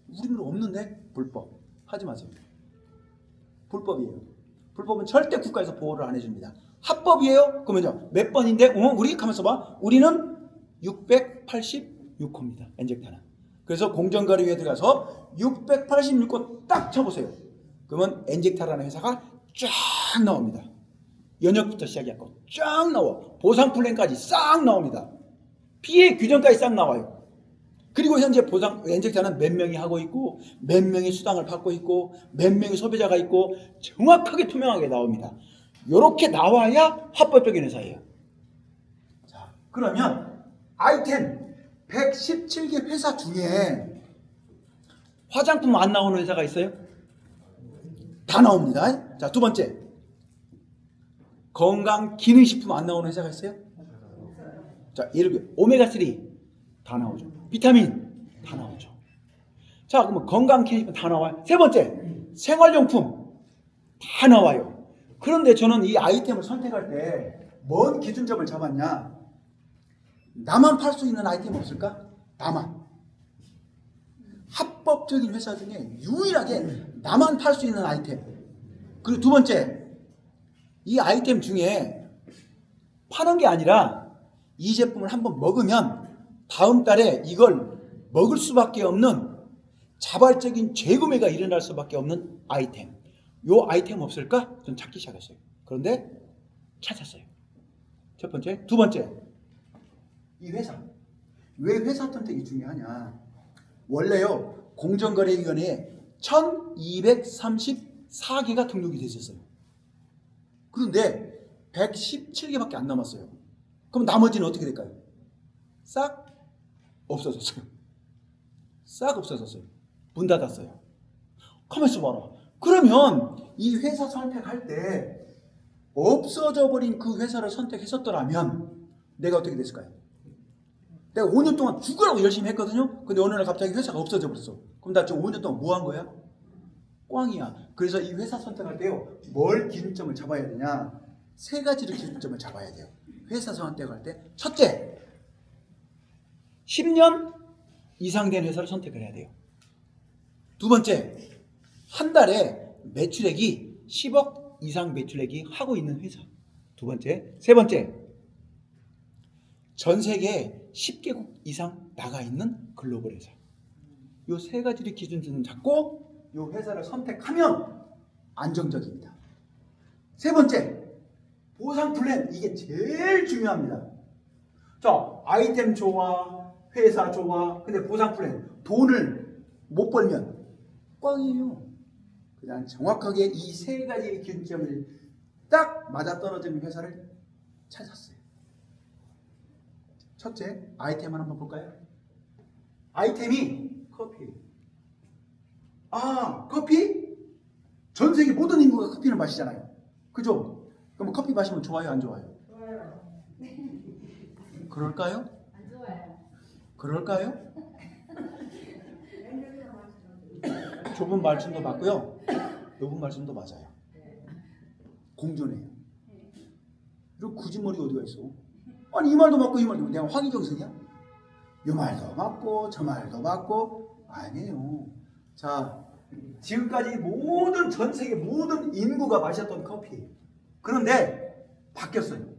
우리는 없는데? 불법. 하지 마세요. 불법이에요. 불법은 절대 국가에서 보호를 안 해줍니다. 합법이에요? 그러면요 몇 번인데? 우리 가만있어 봐. 우리는 686호입니다. 엔젝타는. 그래서 공정거래위에 들어가서 686호 딱 쳐보세요. 그러면 엔젝타라는 회사가 쫙 나옵니다. 연역부터 시작해갖고 쫙 나와. 보상 플랜까지 싹 나옵니다. 피해 규정까지 싹 나와요. 그리고 현재 보상 엔젝타는 몇 명이 하고 있고 몇 명이 수당을 받고 있고 몇 명의 소비자가 있고 정확하게 투명하게 나옵니다. 이렇게 나와야 합법적인 회사예요. 자, 그러면 아이템 117개 회사 중에 화장품 안 나오는 회사가 있어요? 다 나옵니다. 자, 두 번째. 건강 기능식품 안 나오는 회사가 있어요? 자, 예를 들어 오메가3 다 나오죠. 비타민 다 나오죠. 자, 그러면 건강 기능식품 다 나와요. 세 번째, 생활용품 다 나와요. 그런데 저는 이 아이템을 선택할 때 뭔 기준점을 잡았냐? 나만 팔 수 있는 아이템 없을까? 나만. 합법적인 회사 중에 유일하게 나만 팔 수 있는 아이템. 그리고 두 번째, 이 아이템 중에 파는 게 아니라 이 제품을 한번 먹으면 다음 달에 이걸 먹을 수밖에 없는 자발적인 재구매가 일어날 수밖에 없는 아이템. 요 아이템 없을까? 전 찾기 시작했어요. 그런데 찾았어요. 첫 번째. 두 번째, 이 회사. 왜 회사 선택이 중요하냐? 원래요 공정거래위원회에 1234개가 등록이 돼 있었어요. 그런데 117개밖에 안 남았어요. 그럼 나머지는 어떻게 될까요? 싹 없어졌어요. 싹 없어졌어요. 문 닫았어요. 가만있어 봐라. 그러면 이 회사 선택할 때 없어져 버린 그 회사를 선택했었더라면 내가 어떻게 됐을까요? 내가 5년 동안 죽으라고 열심히 했거든요. 근데 어느 날 갑자기 회사가 없어져 버렸어. 그럼 나 지금 5년 동안 뭐 한 거야? 꽝이야. 그래서 이 회사 선택할 때요 뭘 기준점을 잡아야 되냐? 세 가지를 기준점을 잡아야 돼요. 회사 선택할 때 첫째, 10년 이상 된 회사를 선택을 해야 돼요. 두 번째, 한 달에 매출액이 10억 이상 매출액이 하고 있는 회사. 두 번째. 세 번째, 전 세계 10개국 이상 나가 있는 글로벌 회사. 이 세 가지를 기준점을 잡고 이 회사를 선택하면 안정적입니다. 세 번째, 보상 플랜. 이게 제일 중요합니다. 자, 아이템 좋아, 회사 좋아. 근데 보상 플랜. 돈을 못 벌면 꽝이에요. 그냥 정확하게 이 세 가지의 기준점을 딱 맞아떨어지는 회사를 찾았어요. 첫째, 아이템을 한번 볼까요? 아이템이 커피예요. 아, 커피? 전 세계 모든 인구가 커피를 마시잖아요. 그죠? 그럼 커피 마시면 좋아요, 안 좋아요? 좋아요. 그럴까요? 안 좋아요. 그럴까요? 좁은 말씀도 맞고요. 좁은 말씀도 맞아요. 공존해요. 그리고 굳이 머리가 어디가 있어? 아니 이 말도 맞고 이 말도 맞고 내가 황희정선이야? 이 말도 맞고 저 말도 맞고 아니에요. 자, 지금까지 모든 전 세계 모든 인구가 마셨던 커피. 그런데 바뀌었어요.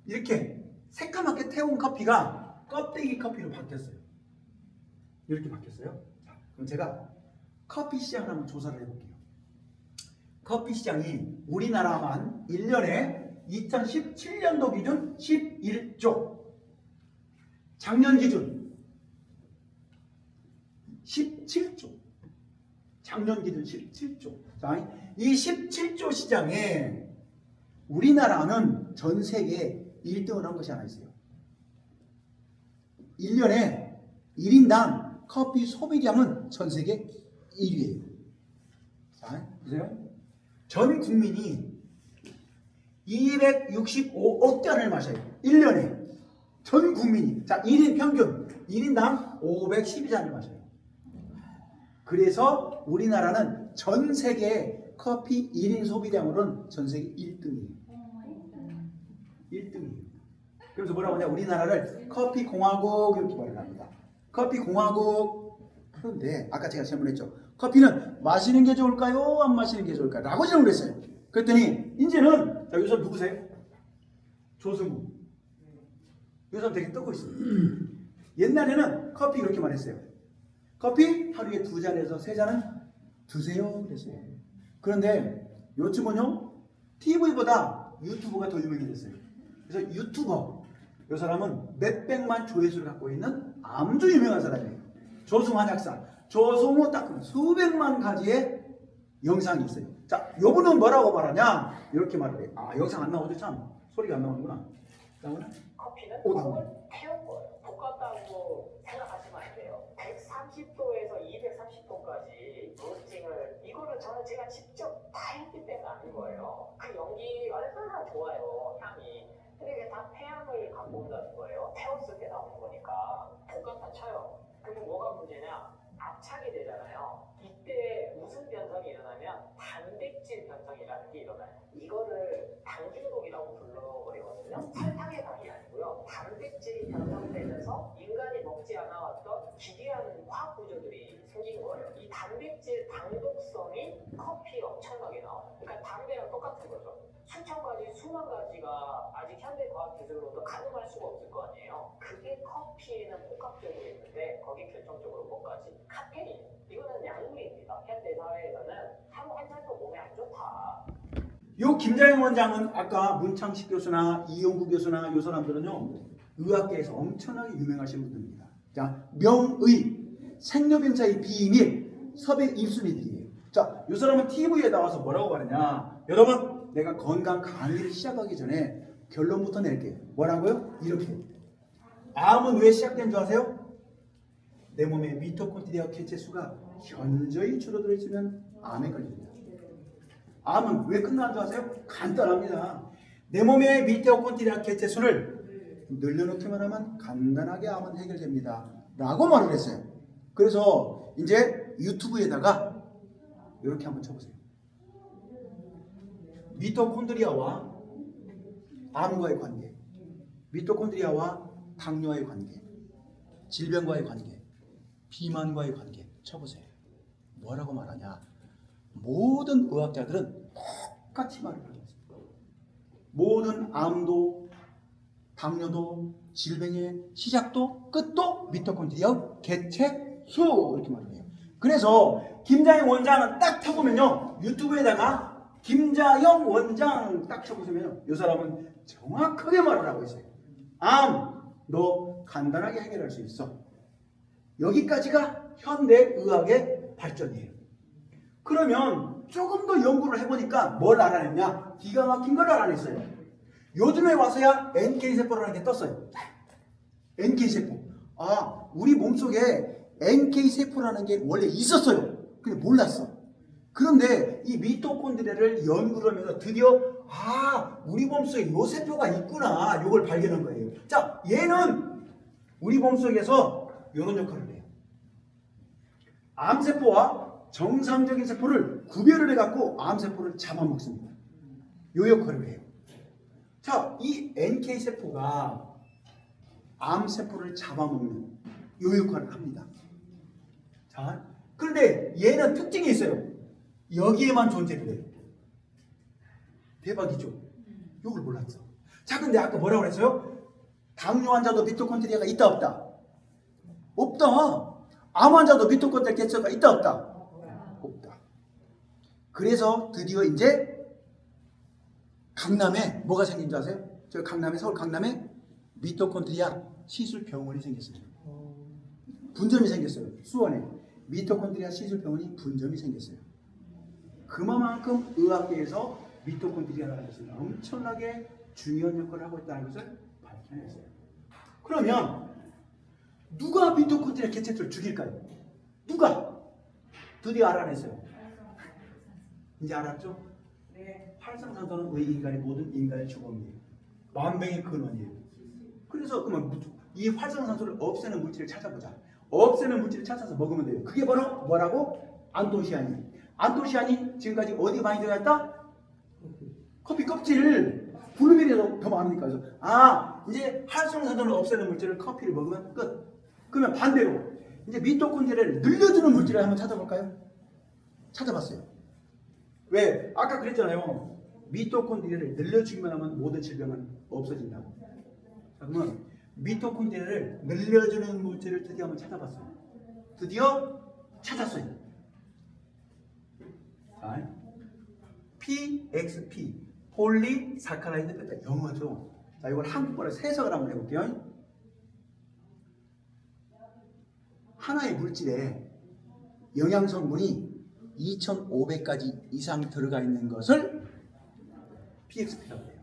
이렇게 새까맣게 태운 커피가 껍데기 커피로 바뀌었어요. 이렇게 바뀌었어요. 자, 그럼 제가 커피 시장을 한번 조사를 해볼게요. 커피 시장이 우리나라만 1년에 2017년도 기준 11조, 작년 기준 17조, 작년 기준 17조. 자, 이 17조 시장에 우리나라는 전 세계 1등을 한 것이 하나 있어요. 1년에 1인당 커피 소비량은 전 세계 1위예요. 자, 보세요. 전 국민이 265억 잔을 마셔요. 1년에. 전 국민이. 자, 1인 평균 1인당 512잔을 마셔요. 그래서 우리나라는 전 세계 커피 1인 소비량으로는 전 세계 1등이에요. 1등이에요. 그래서 뭐라고 하냐? 우리나라를 커피 공화국 이렇게 말을 합니다. 커피 공화국. 그런데 아까 제가 질문했죠. 커피는 마시는 게 좋을까요? 안 마시는 게 좋을까요? 라고 질문을 했어요. 그랬더니 이제는 자, 이 사람 누구세요? 조승우. 이 사람 되게 뜨고 있어요. 옛날에는 커피 이렇게 말했어요. 커피 하루에 2잔에서 3잔은 드세요. 그랬어요. 그런데 요즘은요. TV보다 유튜브가 더 유명해졌어요. 그래서 유튜버. 이 사람은 몇백만 조회수를 갖고 있는 아주 유명한 사람이에요. 조승우 한약사. 조승우 딱 수백만 가지의 영상이 있어요. 자, 요분은 뭐라고 말하냐? 이렇게 말을 해요. 아, 영상 안 나오죠? 참. 소리가 안 나오는구나. 나오나? 커피는 오, 나오네. 콩을 태운 거예요. 볶았다고 생각하시면 안 돼요. 130도에서 230도까지 로스팅을 이거는 제가 직접 다 했기 때문에 아는 거예요. 그 연기 얼마나 좋아요, 향이. 근데 이게 다 폐향을 갖고 온다는 거예요. 태웠을 때 나오는 거니까. 볶았다 쳐요. 그러면 뭐가 문제냐? 압착이 되잖아요. 이때 무슨 변성이 일어나면 단백질 변성이라는 게 일어나요. 이거를 당중독이라고 불러버리거든요. 설탕의 당이 아니고요. 단백질이 변성되면서 인간이 먹지 않아 왔던 기괴한 화학 구조들이 생긴 거예요. 이 단백질 당독성이 커피에 엄청나게 나와요. 그러니까 담배랑 똑같은 거죠. 수천 가지, 수만 가지가 아직 현대 과학 기술로도 가늠할 수가 없을 거 아니에요. 그게 커피에는 복합적으로 있는데 거기 결정적으로 뭐까지? 카페인. 이거는 약물입니다. 현대 사회에서는 하루 한 잔도 몸에 안 좋다. 요 김자영 원장은 아까 문창식 교수나 이용구 교수나 요 사람들은요 의학계에서 엄청나게 유명하신 분들입니다. 자, 명의, 생로병사의 비밀, 섭외 1순위들이에요. 자, 요 사람은 TV에 나와서 뭐라고 말하냐? 여러분, 내가 건강 강의를 시작하기 전에 결론부터 낼게요. 뭐라고요? 이렇게. 암은 왜 시작된 줄 아세요? 내 몸에 미토콘드리아 개체 수가 현저히 줄어들어 있으면 암에 걸립니다. 암은 왜 끝나는 줄 아세요? 간단합니다. 내 몸의 미토콘드리아 개체 수를 늘려놓기만 하면 간단하게 암은 해결됩니다. 라고 말을 했어요. 그래서 이제 유튜브에다가 이렇게 한번 쳐보세요. 미토콘드리아와 암과의 관계, 미토콘드리아와 당뇨와의 관계, 질병과의 관계, 비만과의 관계 쳐보세요. 뭐라고 말하냐? 모든 의학자들은 똑같이 말을 하고 있습니다. 모든 암도, 당뇨도, 질병의 시작도 끝도 미토콘드리아 개체 수 이렇게 말해요. 그래서 김자영 원장은 딱 쳐보면요, 유튜브에다가 김자영 원장 딱 쳐보시면요, 이 사람은 정확하게 말을 하고 있어요. 암, 너 간단하게 해결할 수 있어. 여기까지가 현대 의학의 발전이에요. 그러면 조금 더 연구를 해보니까 뭘 알아냈냐? 기가 막힌 걸 알아냈어요. 요즘에 와서야 NK세포라는 게 떴어요. NK세포. 아, 우리 몸속에 NK 세포라는 게 원래 있었어요. 근데 몰랐어. 그런데 이 미토콘드리아를 연구를 하면서 드디어 우리 몸속에 요 세포가 있구나. 요걸 발견한 거예요. 자, 얘는 우리 몸속에서 이런 역할을 해요. 암세포와 정상적인 세포를 구별을 해갖고 암세포를 잡아먹습니다. 요 역할을 해요. 자, 이 NK 세포가 암세포를 잡아먹는 요 역할을 합니다. 자, 그런데 얘는 특징이 있어요. 여기에만 존재를 해요. 대박이죠? 요걸 몰랐어. 자, 근데 아까 뭐라고 그랬어요? 당뇨 환자도 미토콘드리아가 있다 없다? 없다. 암 환자도 미토콘드리아 개체가 있다 없다? 없다. 그래서 드디어 이제 강남에 뭐가 생긴 줄 아세요? 저 강남에, 서울 강남에 미토콘드리아 시술병원이 생겼어요. 분점이 생겼어요. 수원에 미토콘드리아 시술병원이 분점이 생겼어요. 그만큼 의학계에서 미토콘드리아라는 것은 엄청나게 중요한 역할을 하고 있다는 것을 밝혀냈어요. 그러면 누가 미토콘드리아 개체들을 죽일까요? 누가? 드디어 알아냈어요. 이제 알았죠? 네. 활성산소는 우리 인간의 모든 인간의 주범이에요. 만병의 근원이에요. 그래서 그러면 이 활성산소를 없애는 물질을 찾아보자. 없애는 물질을 찾아서 먹으면 돼요. 그게 바로 뭐라고? 안토시아닌. 안토시아닌 지금까지 어디 많이 들어갔다? 커피 껍질. 블루베리가 더 많으니까. 그래서 이제 활성산소를 없애는 물질을 커피를 먹으면 끝. 그러면 반대로 이제 미토콘드리아를 늘려주는 물질을 한번 찾아볼까요? 찾아봤어요. 왜? 아까 그랬잖아요. 미토콘드리아를 늘려주기만 하면 모든 질병은 없어진다고. 자, 그러면 미토콘드리아를 늘려주는 물질을 드디어 한번 찾아봤어요. 드디어 찾았어요. 자, PXP 폴리사카라이드 베타, 영어죠. 자, 이걸 한국어로 해석을 한번 해볼게요. 하나의 물질에 영양 성분이 2,500가지 이상 들어가 있는 것을 PXP라고 해요.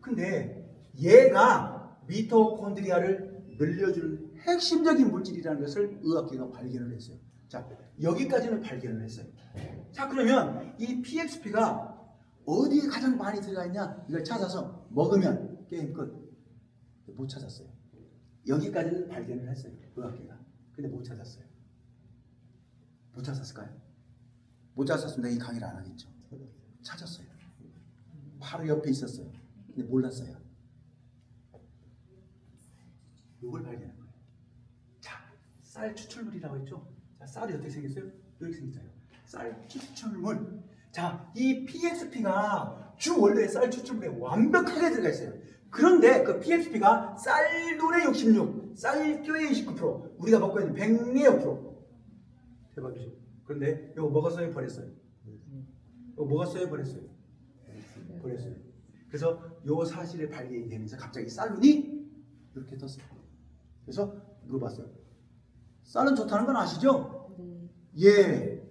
근데 얘가 미토콘드리아를 늘려주는 핵심적인 물질이라는 것을 의학계가 발견을 했어요. 자, 여기까지는 발견을 했어요. 자, 그러면 이 PXP가 어디에 가장 많이 들어가 있냐? 이걸 찾아서 먹으면 게임 끝. 못 찾았어요. 여기까지는 발견을 했어요. 의학계가. 근데 못 찾았어요. 못 찾았을까요? 못 찾았으면 내가 이 강의를 안 하겠죠. 찾았어요. 바로 옆에 있었어요. 근데 몰랐어요. 이걸 발견한 거예요. 자, 쌀 추출물이라고 했죠. 자, 쌀이 어떻게 생겼어요? 이렇게 생겼어요. 쌀 추출물. 자, 이 PXP가 주 원료의 쌀 추출물에 완벽하게 들어가 있어요. 그런데 그 PXP가 쌀돌의 66, 쌀교의 29%, 우리가 먹고 있는 백미의 5%. 대박이죠. 그런데 이거 먹었어요? 버렸어요? 이거 먹었어요? 버렸어요? 버렸어요. 그래서 이 사실이 발견이 되면서 갑자기 쌀론이 이렇게 떴어요. 그래서 물어봤어요. 쌀은 좋다는 건 아시죠? 예.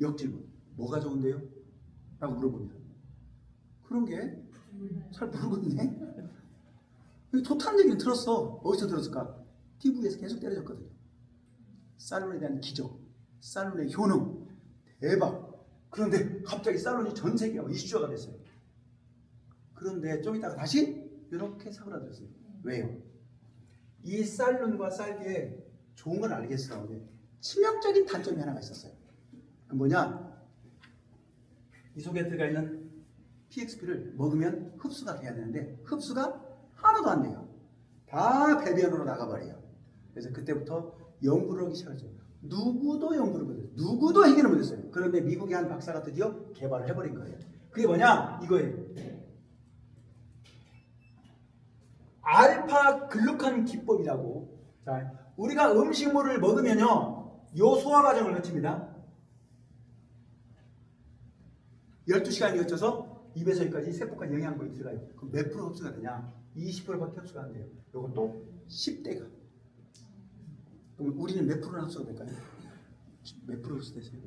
역질문. 뭐가 좋은데요? 라고 물어봅니다. 그런 게 잘 모르겠네. 좋다는 얘기는 들었어. 어디서 들었을까? TV에서 계속 때려줬거든요. 쌀론에 대한 기적, 쌀론의 효능, 대박. 그런데 갑자기 쌀론이 전 세계가 이슈가 됐어요. 그런데 좀 이따가 다시 이렇게 사그라들었어요. 왜요? 이 쌀론과 쌀기에 좋은 건 알겠어. 근데 치명적인 단점이 하나가 있었어요. 그 뭐냐? 이 속에 들어가 있는 PXP를 먹으면 흡수가 돼야 되는데 흡수가 하나도 안 돼요. 다 배변으로 나가버려요. 그래서 그때부터 연구를 하기 시작했죠. 누구도 연구를 못했어요. 누구도 해결을 못했어요. 그런데 미국의 한 박사가 드디어 개발을 해버린 거예요. 그게 뭐냐? 이거예요. 알파 글루칸 기법이라고. 자, 우리가 음식물을 먹으면요, 요 소화 과정을 거칩니다. 12시간이 거쳐서 입에서 여기까지 세포까지 영양분이 들어가요. 그럼 몇 프로 흡수가 되냐? 20%밖에 흡수가 안 돼요. 요것도 10대가. 그럼 우리는 몇 프로나 흡수가 될까요? 몇 프로 흡수되세요?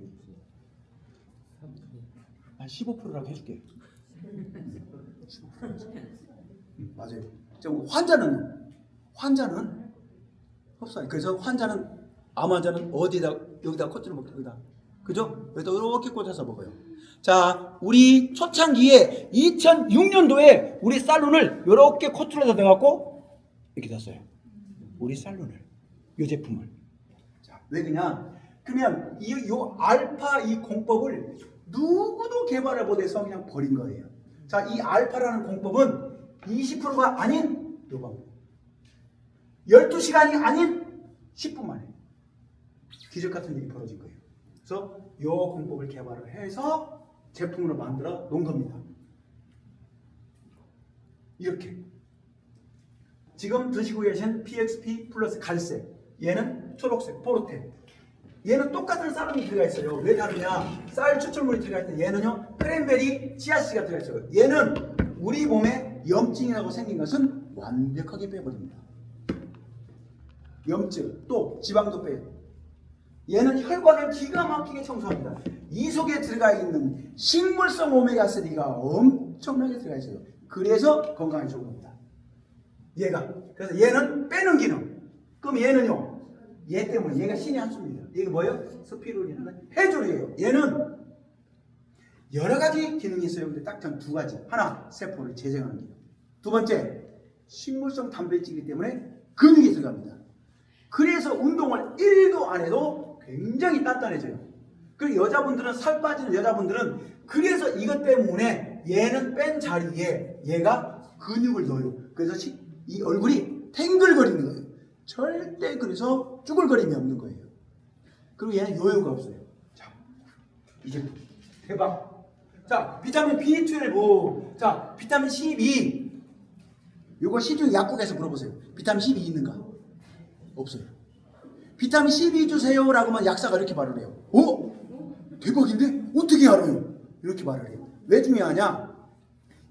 한 15%라고 해줄게. 15%. 맞아요. 환자는 흡수 안. 그래서 환자는 암 환자는 어디다 여기다 꽂지를 못해요. 여기다. 그죠? 여기다 이렇게 꽂아서 먹어요. 자, 우리 초창기에 2006년도에 우리 살룬을 이렇게 코트로에다 대갖고 이렇게 샀어요. 우리 살룬을, 이 제품을. 자, 왜 그냥? 그러면 요 알파 이 공법을 누구도 개발을 못해서 그냥 버린 거예요. 자, 이 알파라는 공법은 20%가 아닌 요방 12시간이 아닌 10분 만에 기적 같은 일이 벌어진 거예요. 그래서 요 공법을 개발을 해서 제품으로 만들어 놓은 겁니다. 이렇게 지금 드시고 계신 PXP 플러스 갈색, 얘는 초록색 포르테, 얘는 똑같은 쌀이 들어가 있어요. 왜 다르냐? 쌀 추출물이 들어가 있는데 얘는요 크랜베리 씨앗씨가 들어가 있어요. 얘는 우리 몸에 염증이라고 생긴 것은 완벽하게 빼버립니다. 염증 또 지방도 빼요. 얘는 혈관을 기가 막히게 청소합니다. 이 속에 들어가 있는 식물성 오메가3가 엄청나게 들어가 있어요. 그래서 건강에 좋은 겁니다. 얘가. 그래서 얘는 빼는 기능. 그럼 얘는요. 얘 때문에 얘가 신의 한 수입니다. 이게 뭐예요? 스피루린은 해조류예요. 얘는 여러 가지 기능이 있어요. 근데 딱 두 가지. 하나, 세포를 재생하는 기능. 두 번째, 식물성 단백질이기 때문에 근육에 들어갑니다. 그래서 운동을 1도 안 해도 굉장히 단단해져요. 그리고 여자분들은 살 빠지는 여자분들은 그래서 이것 때문에 얘는 뺀 자리에 얘가 근육을 넣어요. 그래서 이 얼굴이 탱글거리는 거예요. 절대 그래서 쭈글거림이 없는 거예요. 그리고 얘는 요요가 없어요. 자, 이제 대박. 자, 비타민 B12. 자, 비타민 12. 요거 시중 약국에서 물어보세요. 비타민 12 있는가? 없어요. 비타민 12 주세요 라고 하면 약사가 이렇게 말을 해요. 대박인데? 어떻게 알아요? 이렇게 말을 해요. 왜 중요하냐?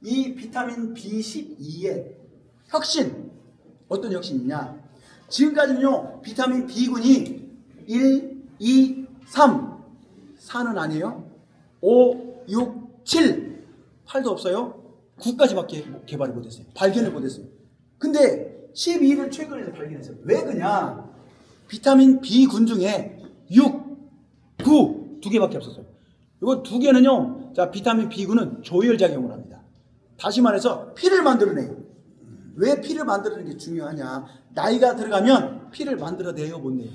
이 비타민 B12의 혁신, 어떤 혁신이냐? 지금까지는요 비타민 B군이 1, 2, 3 4는 아니에요. 5, 6, 7 8도 없어요. 9까지밖에 개발을 못했어요. 발견을 못했어요. 근데 12를 최근에 발견했어요. 왜 그냐? 비타민 B군 중에 6, 9 두 개밖에 없었어요. 이거 두 개는요, 자, 비타민 B군은 조혈작용을 합니다. 다시 말해서 피를 만들어내요. 왜 피를 만들어내는 게 중요하냐? 나이가 들어가면 피를 만들어내요, 못 내요?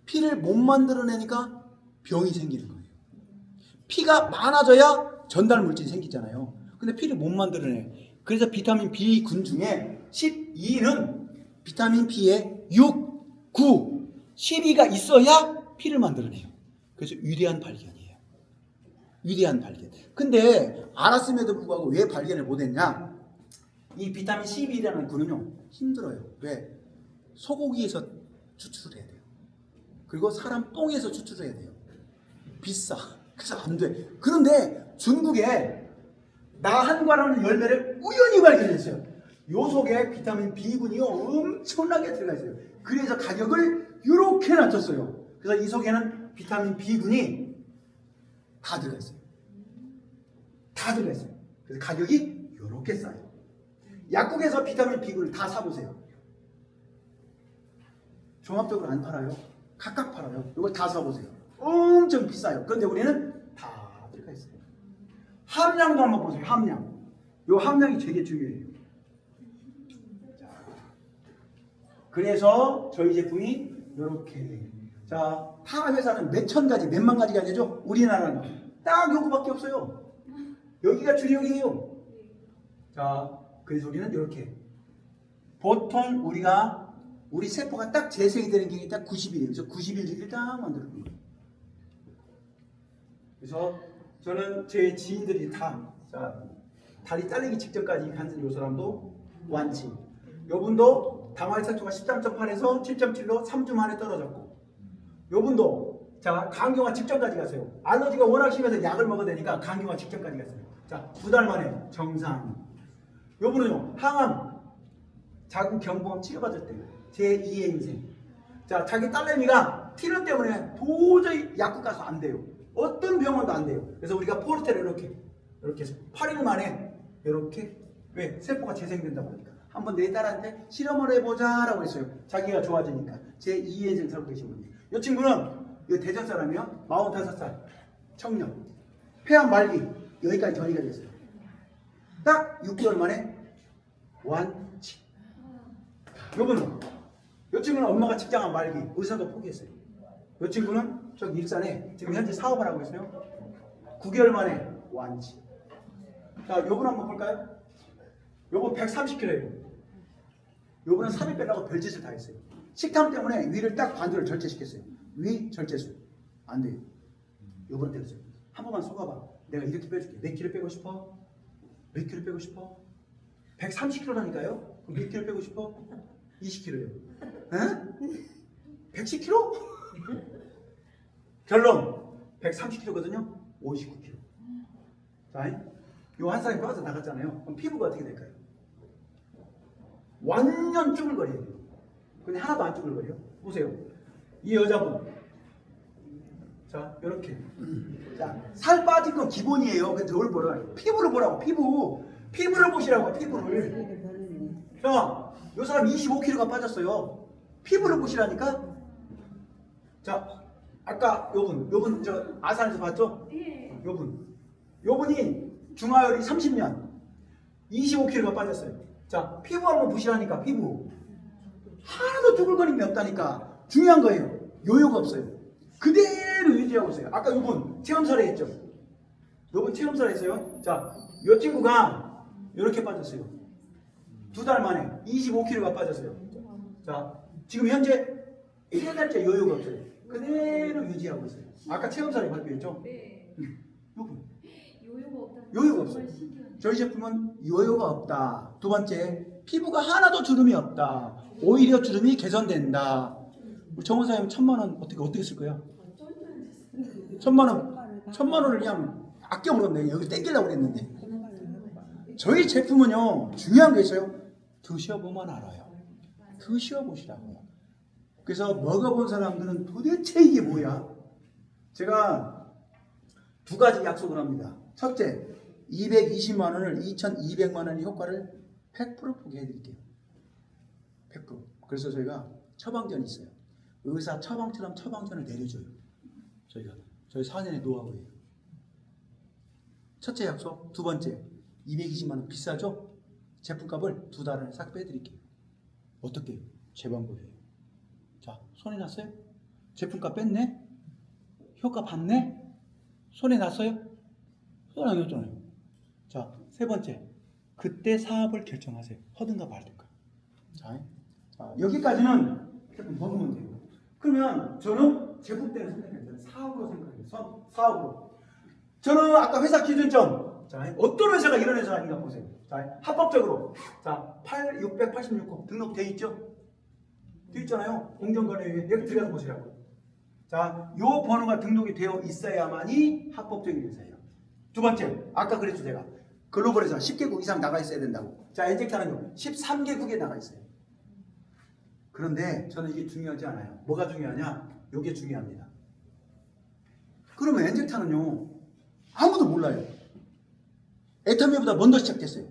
피를 못 만들어내니까 병이 생기는 거예요. 피가 많아져야 전달 물질이 생기잖아요. 근데 피를 못 만들어내. 그래서 비타민 B군 중에 12는 비타민 B에 6, 9, 12가 있어야 피를 만들어내요. 그래서 위대한 발견이에요. 위대한 발견. 근데 알았음에도 불구하고 왜 발견을 못했냐? 이 비타민 12라는 군은요 힘들어요. 왜? 소고기에서 추출해야 돼요. 그리고 사람 똥에서 추출해야 돼요. 비싸. 그래서 안 돼. 그런데 중국에 나한과라는 열매를 우연히 발견했어요. 요 속에 비타민 B군이 엄청나게 들어가 있어요. 그래서 가격을 이렇게 낮췄어요. 그래서 이 속에는 비타민 B군이 다 들어가 있어요. 다 들어가 있어요. 그래서 가격이 이렇게 싸요. 약국에서 비타민 B군을 다 사보세요. 종합적으로 안 팔아요. 각각 팔아요. 이걸 다 사보세요. 엄청 비싸요. 그런데 우리는 다 들어가 있어요. 함량도 한번 보세요. 함량. 이 함량이 되게 중요해요. 그래서 저희 제품이 이렇게. 자, 타 회사는 몇천 가지, 몇만 가지가 되죠. 우리나라는 딱 요거밖에 없어요. 여기가 주력이에요. 자, 그래서 우리는 이렇게. 보통 우리 세포가 딱 재생이 되는 게 딱 90일이에요. 그래서 90일 딱 만들어낸 거예요. 그래서 저는 제 지인들이 다, 자, 다리 잘리기 직전까지 간증 요 사람도 완치. 요분도 당화혈색소가 13.8에서 7.7로 3주 만에 떨어졌고, 요분도 자 감기와 직전까지 갔어요. 알러지가 워낙 심해서 약을 먹어야 되니까 감기와 직전까지 갔어요. 자, 2달 만에 정상. 요분은요 항암, 자궁 경부암 치료받을 때 제2의 인생. 자, 자기 딸내미가 티르 때문에 도저히 약국 가서 안 돼요. 어떤 병원도 안 돼요. 그래서 우리가 포르테를 이렇게 해서 8일 만에 이렇게, 왜? 세포가 재생된다 보니까 한번 내 딸한테 실험을 해보자라고 했어요. 자기가 좋아지니까. 제 2회생 살고 계신 분이. 이 친구는 이 대전 사람이요. 45살 청년. 폐암 말기 여기까지 전이가 됐어요. 딱 6개월 만에 완치. 요분은 이 친구는 엄마가 직장암 말기 의사도 포기했어요. 이 친구는 저기 일산에 지금 현재 사업을 하고 있어요. 9개월 만에 완치. 자, 요분 한번 볼까요? 요분 130kg예요. 요분은 살을 빼려고 별짓을 다 했어요. 식탐 때문에 위를 딱 반대로 절제시켰어요. 위 절제술. 안 돼요. 요번 때렸어요. 한 번만 속아봐. 내가 이렇게 빼줄게. 몇 킬로 빼고 싶어? 몇 킬로 빼고 싶어? 130kg라니까요? 그럼 몇 킬로 빼고 싶어? 20kg요. 에? 110kg? 결론 130kg거든요. 59kg. 자, 요 한 사람이 빠져 나갔잖아요. 그럼 피부가 어떻게 될까요? 완전 쭈글거려요. 근데 하나도 안 쭈글거려. 보세요. 이 여자분. 자, 이렇게. 자, 살 빠진 건 기본이에요. 근데 저걸 보라고. 피부를 보라고. 피부를 보시라고. 피부를. 자, 요 사람 25kg가 빠졌어요. 피부를 보시라니까. 자, 아까 요분 저 아산에서 봤죠? 예. 요분이 중화열이 30년 25kg가 빠졌어요. 자, 피부 한번 보시라니까. 피부 하나도 쭈글거림이 없다니까. 중요한 거예요. 요요가 없어요. 그대로 유지하고 있어요. 아까 요분 체험설에 했죠. 요분 체험설에 했어요. 자, 요 친구가 이렇게 빠졌어요. 2달 만에 25kg가 빠졌어요. 자, 지금 현재 3달째 요요가 없어요. 그대로 유지하고 있어요. 아까 체험설에 발표했죠. 네. 요분 요요가 없다. 요요가 없어요. 저희 제품은 요요가 없다. 두 번째, 피부가 하나도 주름이 없다. 오히려 주름이 개선된다. 우리 정원사님 1000만원 어떻게 쓸 거야? 1000만원을 그냥 아껴버렸네. 여기 땡기려고 그랬는데. 저희 제품은요, 중요한 게 있어요. 드셔보면 알아요. 드셔보시라고요. 그래서 먹어본 사람들은 도대체 이게 뭐야? 제가 두 가지 약속을 합니다. 첫째, 220만 원을 2200만 원의 효과를 100% 포기해드릴게요. 100%. 그래서 저희가 처방전이 있어요. 의사 처방처럼 처방전을 내려줘요. 저희 4년의 노하우예요. 첫째 약속. 두 번째, 220만 원 비싸죠? 제품값을 2달 안에 싹 빼드릴게요. 어떻게? 제 방법이에요. 자, 손이 났어요? 제품값 뺐네? 효과 봤네? 손에 났어요? 손 안 났잖아요. 자, 세 번째, 그때 사업을 결정하세요. 하든가 말든가. 자, 여기까지는 제품 먹으면 돼요. 그러면 저는 제품 때는 생각해요. 사업으로 생각해요. 사업으로. 저는 아까 회사 기준점. 자, 어떤 회사가 이런 회사가 아닌가 보세요. 자, 합법적으로. 자, 686호 등록돼 있죠? 돼 있잖아요. 공정거래위에 여기 들어가서 보시라고요. 자, 요 번호가 등록이 되어 있어야만이 합법적인 회사예요. 두 번째, 아까 그랬죠 제가. 글로벌 회사 10개국 이상 나가 있어야 된다고. 자, 엔젝타는요 13개국에 나가 있어요. 그런데 저는 이게 중요하지 않아요. 뭐가 중요하냐? 요게 중요합니다. 그러면 엔젝타는요 아무도 몰라요. 애터미보다 먼저 시작됐어요.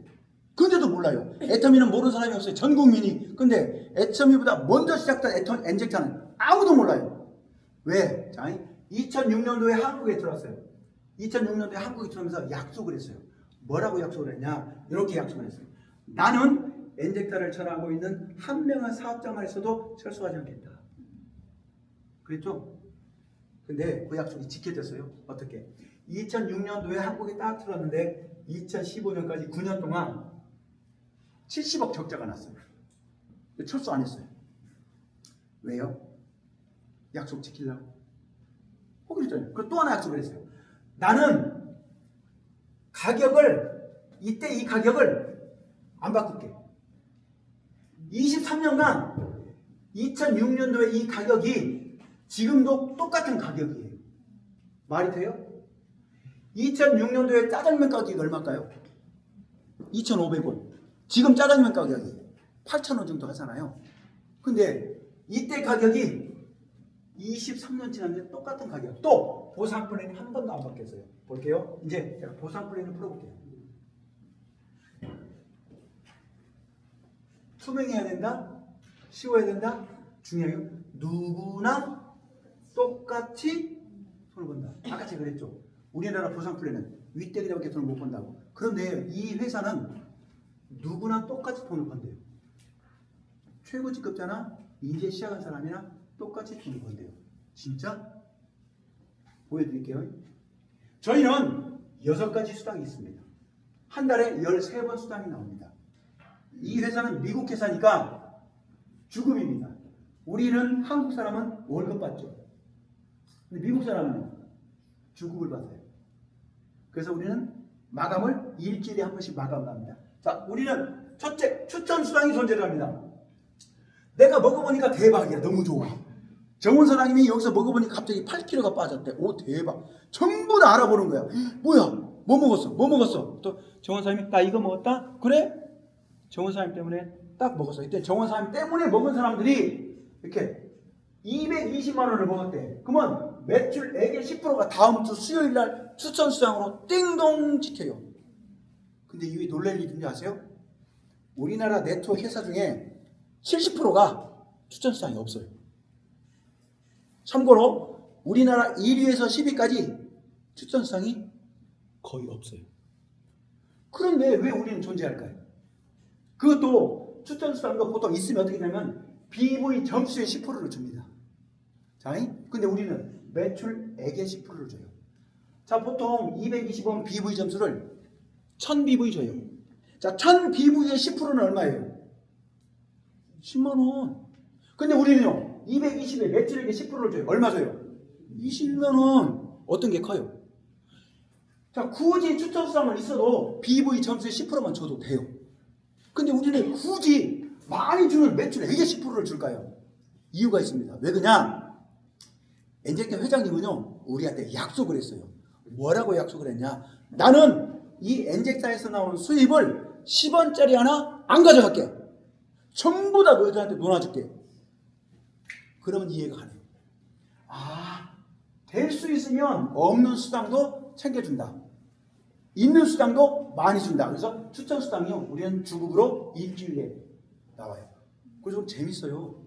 근데도 몰라요. 애터미는 모르는 사람이 없어요. 전 국민이. 근데 애터미보다 먼저 시작된 엔젝타는 아무도 몰라요. 왜? 자, 2006년도에 한국에 들어왔어요. 2006년도에 한국에 들어오면서 약속을 했어요. 뭐라고 약속을 했냐? 이렇게 약속을 했어요. 나는 엔젝타를 전하고 있는 한 명의 사업자만 있어도 철수하지 않겠다. 그랬죠? 근데 그 약속이 지켜졌어요. 어떻게? 2006년도에 한국에 딱 들어왔는데 2015년까지 9년 동안 70억 적자가 났어요. 철수 안 했어요. 왜요? 약속 지키려고. 그랬잖아요. 그리고 또 하나 약속을 했어요. 나는 가격을 이때 이 가격을 안 바꿀게. 23년간 2006년도에 이 가격이 지금도 똑같은 가격이에요. 말이 돼요? 2006년도에 짜장면 가격이 얼마일까요? 2,500원. 지금 짜장면 가격이 8,000원 정도 하잖아요. 근데 이때 가격이 23년 지났는데 똑같은 가격. 또 보상 플랜이 한 번도 안 바뀌었어요. 볼게요. 이제 제가 보상 플랜을 풀어볼게요. 투명해야 된다? 쉬워야 된다? 중요해요. 누구나 똑같이 돈을 번다. 아까 제가 그랬죠. 우리나라 보상플랜은 윗대리밖에 돈을 못 번다고. 그런데 이 회사는 누구나 똑같이 돈을 번대요. 최고 직급자나 이제 시작한 사람이나 똑같이 돈을 번대요. 진짜? 보여드릴게요. 저희는 6가지 수당이 있습니다. 한 달에 13번 수당이 나옵니다. 이 회사는 미국 회사니까 주급입니다. 우리는 한국 사람은 월급 받죠. 근데 미국 사람은 주급을 받아요. 그래서 우리는 마감을 일주일에 한 번씩 마감을 합니다. 자, 우리는 첫째, 추천 수당이 존재를 합니다. 내가 먹어보니까 대박이야. 너무 좋아. 정원 사장님이 여기서 먹어보니까 갑자기 8kg가 빠졌대. 오, 대박. 전부 다 알아보는 거야. 뭐야? 뭐 먹었어? 뭐 먹었어? 또 정원 사장님이 나 이거 먹었다? 그래? 정원 사장님 때문에 딱 먹었어. 이때 정원 사장님 때문에 먹은 사람들이 이렇게 220만 원을 먹었대. 그러면 매출액의 10%가 다음 주 수요일 날 추천 수당으로 띵동 찍혀요. 근데 이게 놀랄 일이 뭔지 아세요? 우리나라 네트워크 회사 중에 70%가 추천 수당이 없어요. 참고로 우리나라 1위에서 10위까지 추천 수당이 거의 없어요. 그런데 왜 우리는 존재할까요? 그것도 추천 수당도 보통 있으면 어떻게 되냐면 BV 점수의 10%를 줍니다. 자, 근데 우리는 매출액의 10%를 줘요. 자, 보통 220원 BV 점수를 1000 BV 줘요. 자, 1000 BV의 10%는 얼마예요? 10만 원. 근데 우리는요, 220에 매출액의 10%를 줘요. 얼마 줘요? 20만 원. 어떤 게 커요? 자, 굳이 추천 수당만 있어도 BV 점수의 10%만 줘도 돼요. 근데 우리는 굳이 많이 주는 매출액의 10%를 줄까요? 이유가 있습니다. 왜 그러냐? 엔젤팀 회장님은요, 우리한테 약속을 했어요. 뭐라고 약속을 했냐? 나는 이 엔젤사에서 나오는 수입을 10원짜리 하나 안 가져갈게. 전부 다 너희들한테 놀아줄게. 그러면 이해가 가네요. 아, 될 수 있으면 없는 수당도 챙겨준다. 있는 수당도 많이 준다. 그래서 추천 수당이요, 우리는 주급으로 일주일에 나와요. 그래서 재밌어요.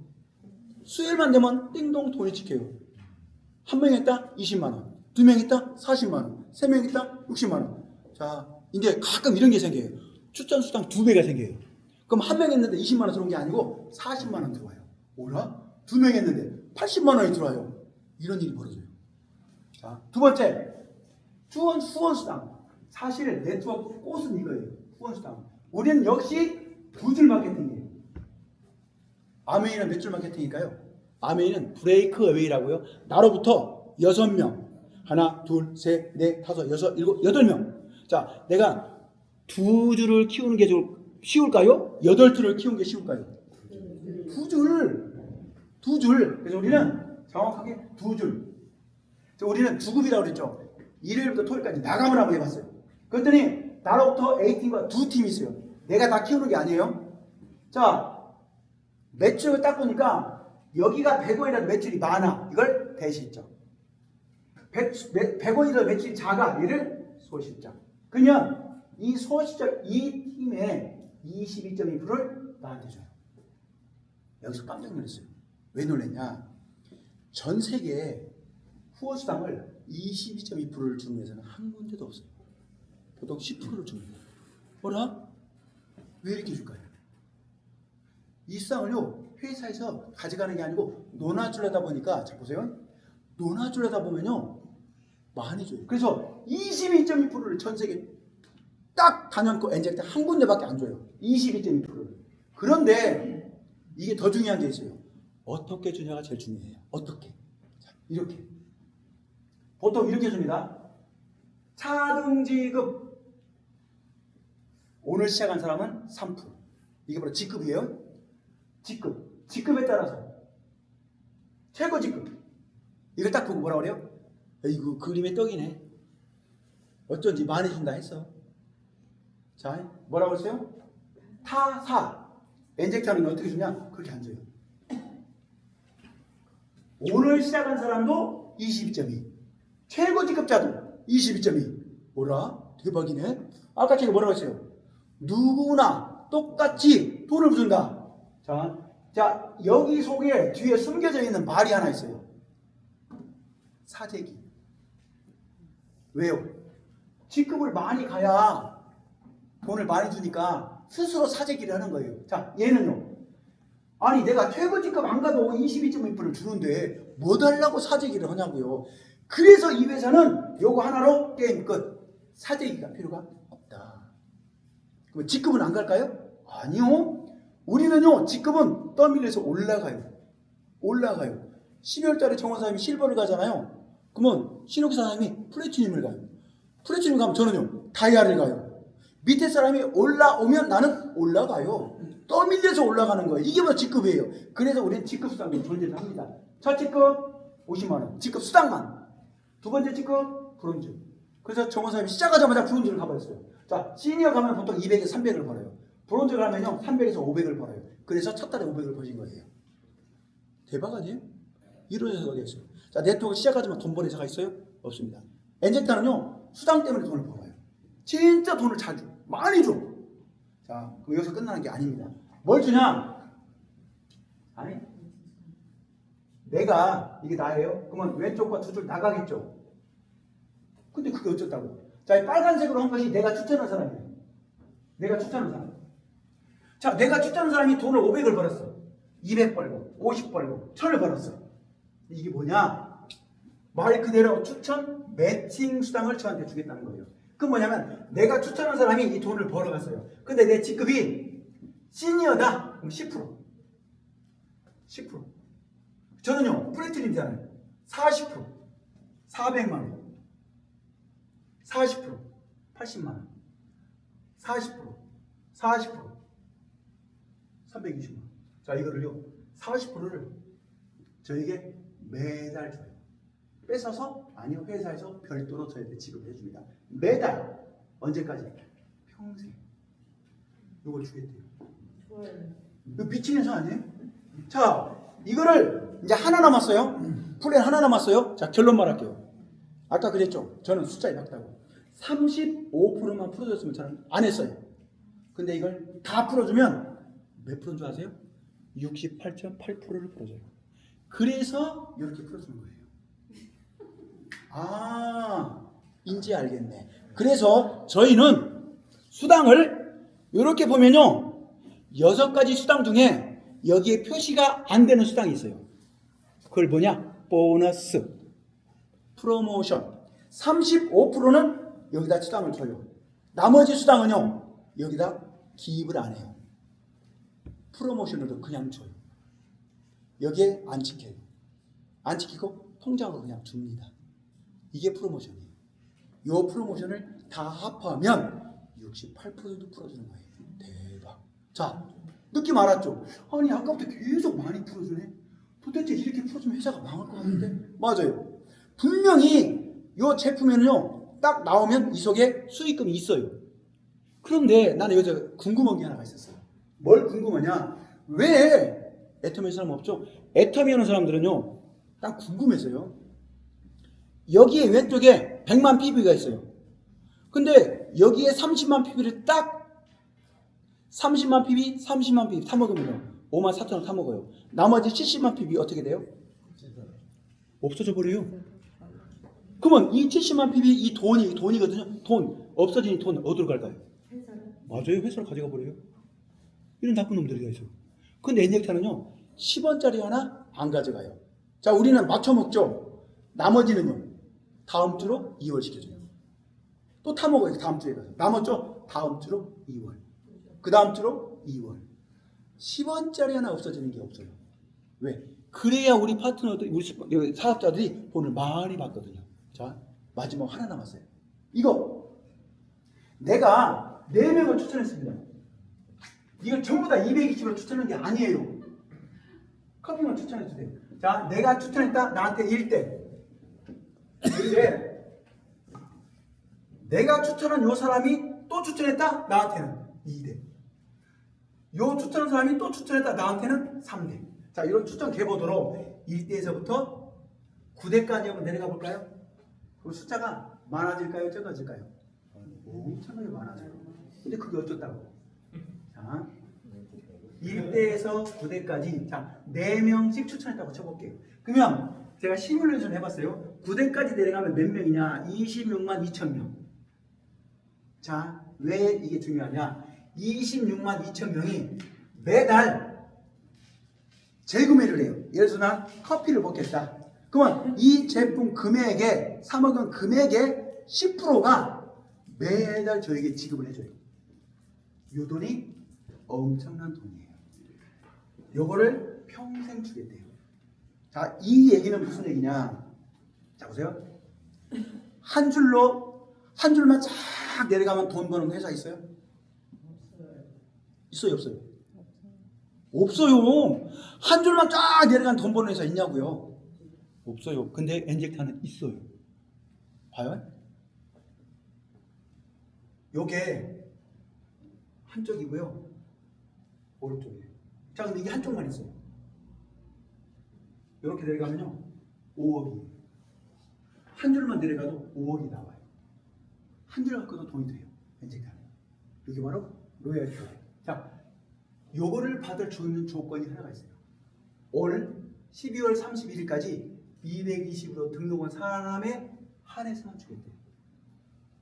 수요일만 되면 띵동 돈이 찍혀요. 한 명 했다 20만 원, 2명 했다 40만 원, 3명 했다 60만 원. 자, 이제 가끔 이런 게 생겨요. 추천 수당 2배가 생겨요. 그럼 한 명 했는데 20만 원 들어온 게 아니고 40만 원 들어와요. 뭐라? 2명 했는데 80만 원이 들어와요. 이런 일이 벌어져요. 자, 두 번째, 후원 수당. 사실 네트워크 꽃은 이거예요. 후원 수당. 우리는 역시 2줄 마케팅이에요. 아메이는 몇 줄 마케팅일까요? 아메이는 브레이크 어웨이라고요. 나로부터 6명. 하나, 둘, 셋, 넷, 다섯, 여섯, 일곱, 8명. 자, 내가 2줄을 키우는 게 쉬울까요? 8줄을 키우는 게 쉬울까요? 2줄. 그래서 우리는 정확하게 2줄. 우리는 주급이라고 그랬죠. 일요일부터 토요일까지 나감을 한번 해봤어요. 그랬더니 나로부터 A팀과 2팀이 있어요. 내가 다 키우는 게 아니에요. 자, 매출을 딱 보니까 여기가 100원이라도 매출이 많아. 이걸 대실적. 100원이라도 매출이 작아. 얘를 소실적. 그러면 이 소실적 이 팀의 22.2%를 나한테 줘요. 여기서 깜짝 놀랐어요. 왜 놀랐냐? 전 세계에 후원수당을 22.2%를 주는 회사는 한 군데도 없어요. 보통 10%를 줍니다. 뭐라? 왜 이렇게 줄까요? 이 수당을요, 회사에서 가져가는 게 아니고 논아주려다 보니까, 자 보세요. 논아주려다 보면요, 많이 줘요. 그래서 22.2%를 전 세계 딱 단연코 엔젤 한 군데밖에 안 줘요. 22.2%를. 그런데 이게 더 중요한 게 있어요. 어떻게 주냐가 제일 중요해요. 어떻게? 자, 이렇게. 보통 이렇게 줍니다. 차등지급. 오늘 시작한 사람은 3%. 이게 바로 직급이에요. 직급에 따라서 최고 직급. 이걸 딱 보고 뭐라 그래요? 이거 그림의 떡이네. 어쩐지 많이 준다 했어. 자, 뭐라고 했어요? 타사. 엔젝트하는 게 어떻게 주냐? 그렇게 안 줘요. 오늘 시작한 사람도 22.2. 최고 직급자도 22.2. 뭐라? 대박이네. 아까 제가 뭐라고 했어요? 누구나 똑같이 돈을 준다. 자, 여기 속에 뒤에 숨겨져 있는 말이 하나 있어요. 사재기. 왜요? 직급을 많이 가야 돈을 많이 주니까 스스로 사재기를 하는 거예요. 자, 얘는요. 아니, 내가 최고 직급 안 가도 22.1%를 주는데 뭐 달라고 사재기를 하냐고요. 그래서 이 회사는 요거 하나로 게임 끝. 사재기가 필요가 없다. 그럼 직급은 안 갈까요? 아니요. 우리는요, 직급은 떠밀려서 올라가요. 12월 달에 정원사님이 실버를 가잖아요. 그러면 신옥 사장님이 플래티늄을 가요. 플래티늄 가면 저는요, 다이아를 가요. 밑에 사람이 올라오면 나는 올라가요. 떠밀려서 올라가는 거예요. 이게 뭐 직급이에요. 그래서 우리는 직급 수당도 존재를 합니다. 첫 직급 50만 원, 직급 수당만. 두 번째 직급 브론즈. 그래서 정원사님이 시작하자마자 브론즈를 가버렸어요. 자, 시니어 가면 보통 200에서 300을 벌어요. 브론즈 가면요 300에서 500을 벌어요. 그래서 첫 달에 500을 버신 거예요. 대박 아니에요? 이런 회사가 어디 있어요? 자, 네트워크 시작하자마자 돈 버는 회사가 있어요? 없습니다. 엔젝타는요 수당 때문에 돈을 벌어요. 진짜 돈을 자주 많이 줘. 자, 그럼 여기서 끝나는 게 아닙니다. 뭘 주냐? 아니, 내가 이게 나예요? 그러면 왼쪽과 두 줄 나가겠죠. 근데 그게 어쩌다고? 자, 이 빨간색으로 한 것이 내가 추천한 사람이에요. 내가 추천한 사람. 자, 내가 추천한 사람이 돈을 500을 벌었어. 200 벌고 50 벌고 1000을 벌었어. 이게 뭐냐? 말 그대로 추천 매칭 수당을 저한테 주겠다는 거예요. 그건 뭐냐면 내가 추천한 사람이 이 돈을 벌어갔어요. 근데 내 직급이 시니어다. 그럼 10%. 10%. 저는요 플래티늄이잖아요. 40%. 400만 원. 40%. 80만 원. 40%. 40%. 320만 원. 자, 이거를요 40%를 저에게 매달 줘요. 뺏어서? 아니요, 회사에서 별도로 저희한테 지급해 줍니다. 매달. 언제까지? 평생. 이걸 주겠대요. 이거 미친 회사 아니에요? 자, 이거를 이제 하나 남았어요. 플랜 하나 남았어요. 자, 결론 말할게요. 아까 그랬죠? 저는 숫자에 맞다고. 35%만 풀어줬으면 저는 안 했어요. 근데 이걸 다 풀어주면 몇 프로인 줄 아세요? 68.8%를 풀어줘요. 그래서 이렇게 풀어주는 거예요. 아, 이제 알겠네. 그래서 저희는 수당을 이렇게 보면요 6가지 수당 중에 여기에 표시가 안 되는 수당이 있어요. 그걸 뭐냐? 보너스, 프로모션. 35%는 여기다 수당을 줘요. 나머지 수당은요 여기다 기입을 안 해요. 프로모션으로 그냥 줘요. 여기에 안 지켜요. 안 지키고 통장으로 그냥 줍니다. 이게 프로모션이에요. 이 프로모션을 다 합하면 68%도 풀어주는 거예요. 대박. 자, 느낌 알았죠? 아니, 아까부터 계속 많이 풀어주네. 도대체 이렇게 풀어주면 회사가 망할 것 같은데? 맞아요. 분명히 이 제품에는요 딱 나오면 이 속에 수익금이 있어요. 그런데 나는 여기서 궁금한 게 하나가 있었어요. 뭘 궁금하냐? 왜 애터미 사람 없죠? 애터미 하는 사람들은요 딱 궁금해서요. 여기에 왼쪽에 100만 PB가 있어요. 근데 여기에 30만 PB를 딱 30만 PB, 30만 PB 타먹으면 5만 4천 원 타먹어요. 나머지 70만 PB 어떻게 돼요? 없어져 버려요. 그러면 이 70만 PB 이 돈이거든요. 돈 없어진 이 돈 어디로 갈까요? 맞아요. 회사로 가져가 버려요. 이런 나쁜 놈들이 다 있어요. 근데 엔젝타는요 10원짜리 하나 안 가져가요. 자, 우리는 맞춰 먹죠. 나머지는요 다음 주로 2월 시켜줘요. 또 타먹어요. 다음 주에 가서. 남았죠? 다음 주로 2월. 그 다음 주로 2월. 10원짜리 하나 없어지는 게 없어요. 왜? 그래야 우리 파트너들, 우리 사업자들이 돈을 많이 받거든요. 자, 마지막 하나 남았어요. 이거 내가 4명을 추천했습니다. 이걸 전부 다 220으로 추천한 게 아니에요. 커피만 추천해주세요. 자, 내가 추천했다. 나한테 1대. 근데 내가 추천한 요 사람이 또 추천했다. 나한테는 2대. 요 추천한 사람이 또 추천했다. 나한테는 3대. 자, 이런 추천 계보도로 1대에서부터 9대까지 한번 내려가 볼까요? 그 숫자가 많아질까요? 적어질까요? 엄청나게 많아져요. 근데 그게 어쩌다고? 자, 1대에서 9대까지 자 4명씩 추천했다고 쳐볼게요. 그러면 제가 시뮬레이션 해봤어요. 9대까지 내려가면 몇 명이냐? 26만 2천 명. 자, 왜 이게 중요하냐? 26만 2천 명이 매달 재구매를 해요. 예를 들어서 나 커피를 먹겠다. 그러면 이 제품 금액에 사먹은 금액의 10%가 매달 저에게 지급을 해줘요. 이 돈이 엄청난 돈이에요. 요거를 평생 주겠대요. 자, 이 얘기는 무슨 얘기냐? 자, 보세요. 한 줄만 쫙 내려가면 돈 버는 회사 있어요? 있어요, 없어요? 없어요. 한 줄만 쫙 내려가면 돈 버는 회사 있냐고요? 없어요. 근데 엔젝타는 있어요. 봐요. 요게 한쪽이고요. 오른쪽이에요. 자, 근데 이게 한쪽만 있어요. 이렇게 내려가면요 5억이 한 줄만 내려가도 5억이 나와요. 한 줄 갖고도 돈이 돼요. 엔젝타는. 이게 바로 로얄티예요. 자, 요거를 받을 수 있는 조건이 하나가 있어요. 올 12월 31일까지 220으로 등록한 사람에 한해서만 주겠대요.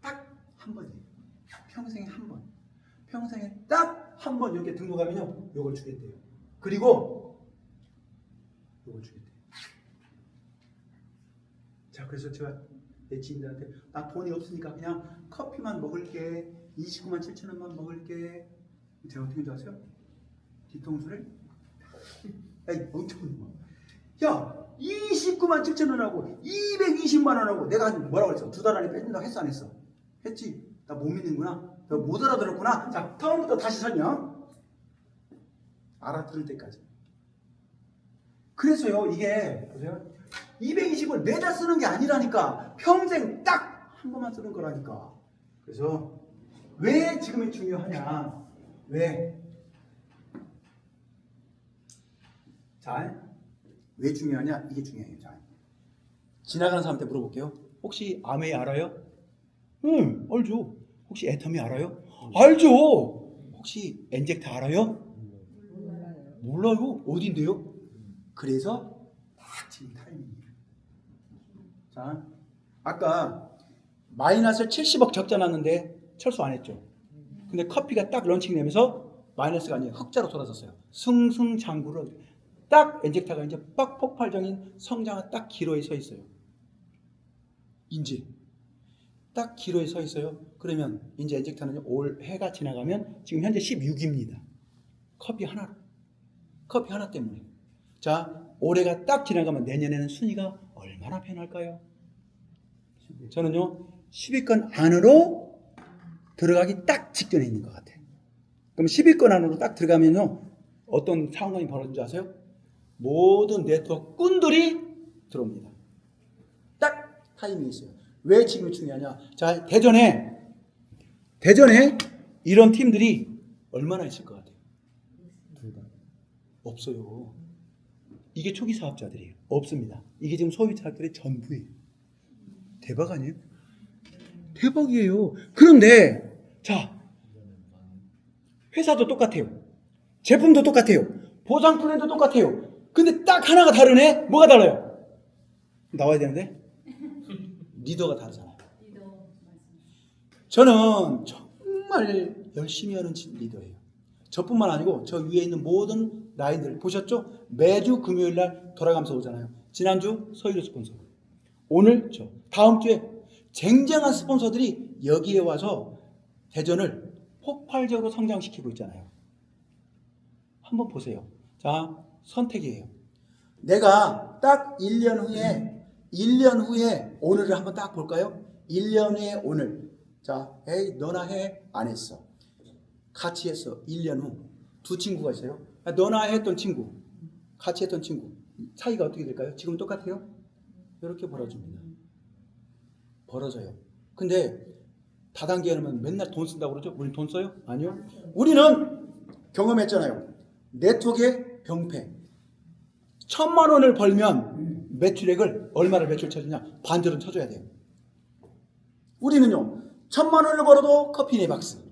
딱 한 번이에요. 평생에 한 번. 평생에 딱 한 번 이렇게 등록하면요 요걸 주겠대요. 그리고 요걸 주겠대요. 자, 그래서 제가 내 지인들한테 나 돈이 없으니까 그냥 커피만 먹을게. 29만 7천 원만 먹을게. 제가 어떻게 줄 아세요? 뒤통수를 에이 멍청한 놈아. 야 29만 7천 원하고 220만 원하고 내가 뭐라고 그랬어? 2달 안에 빼준다고 했어 안 했어? 했지? 나 못 믿는구나. 너 못 알아들었구나. 자, 처음부터 다시 설명. 알아들을 때까지. 그래서요 이게 보세요. 220을 매달 쓰는 게 아니라니까. 평생 딱 한 번만 쓰는 거라니까. 그래서 왜 지금이 중요하냐? 왜? 자, 왜 중요하냐? 이게 중요해요. 자, 지나가는 사람한테 물어볼게요. 혹시 아메이 알아요? 응, 알죠. 혹시 애터미 알아요? 알죠. 혹시 엔젝타 알아요? 몰라요. 어딘데요? 그래서 딱 지금 타이밍이에요. 자, 아까 마이너스 70억 적자 났는데 철수 안 했죠. 근데 커피가 딱 런칭되면서 마이너스가 아니라 흑자로 돌아섰어요. 승승장구를 딱 엔젝타가 이제 빡 폭발적인 성장을 딱 기로에 서 있어요. 이제 딱 기로에 서 있어요. 그러면 이제 엔젝타는 올 해가 지나가면 지금 현재 16입니다. 커피 하나 때문에. 자, 올해가 딱 지나가면 내년에는 순위가 얼마나 변할까요? 저는요 10위권 안으로 들어가기 딱 직전에 있는 것 같아요. 그럼 10위권 안으로 딱 들어가면요 어떤 상황이 벌어진 줄 아세요? 모든 네트워크 꾼들이 들어옵니다. 딱 타이밍이 있어요. 왜 지금이 중요하냐? 자, 대전에 이런 팀들이 얼마나 있을 것 같아요? 없어요. 이게 초기 사업자들이에요. 없습니다. 이게 지금 소비자들의 전부예요. 대박 아니에요? 대박이에요. 그런데 자, 회사도 똑같아요. 제품도 똑같아요. 보상 플랜도 똑같아요. 근데 딱 하나가 다르네? 뭐가 달라요? 나와야 되는데? 리더가 다르잖아요. 저는 정말 열심히 하는 리더예요. 저뿐만 아니고 저 위에 있는 모든 라인들 보셨죠? 매주 금요일날 돌아가면서 오잖아요. 지난주 서유리 스폰서, 오늘 저, 다음 주에 쟁쟁한 스폰서들이 여기에 와서 대전을 폭발적으로 성장시키고 있잖아요. 한번 보세요. 자, 선택이에요. 내가 딱 1년 후에 오늘을 한번 딱 볼까요? 1년 후에 오늘. 자, 에이 너나 해? 안 했어. 같이 했어. 1년 후. 두 친구가 있어요. 너나 했던 친구, 같이 했던 친구. 차이가 어떻게 될까요? 지금 똑같아요? 이렇게 벌어집니다. 벌어져요. 근데 다단계 하면 맨날 돈 쓴다고 그러죠? 우리는 돈 써요? 아니요. 우리는 경험했잖아요. 네트워크의 병폐. 1,000만 원을 벌면 매출액을 얼마를 매출 쳐주냐? 반절은 쳐줘야 돼요. 우리는요 1,000만 원을 벌어도 커피 4박스,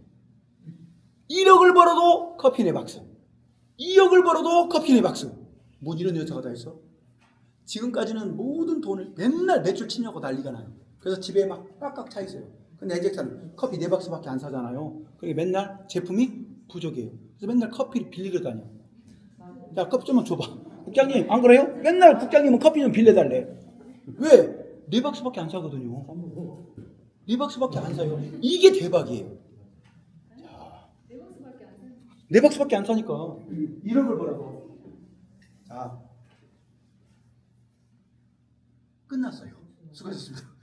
1억을 벌어도 커피 4박스. 2억을 벌어도 커피 4박스. 뭐 이런 여자가 다 있어? 지금까지는 모든 돈을 맨날 매출 치려고 난리가 나요. 그래서 집에 막 꽉꽉 차 있어요. 근데 엔젝트는 커피 4박스밖에 안 사잖아요. 그게 맨날 제품이 부족해요. 그래서 맨날 커피를 빌리러 다녀. 야, 커피 좀만 줘봐. 국장님, 안 그래요? 맨날 국장님은 커피 좀 빌려달래. 왜? 4박스밖에 안 사거든요. 4박스밖에 안 사요. 이게 대박이에요. 자, 4박스밖에 안 사니까 1억을 벌어도. 자, 끝났어요. 수고하셨습니다.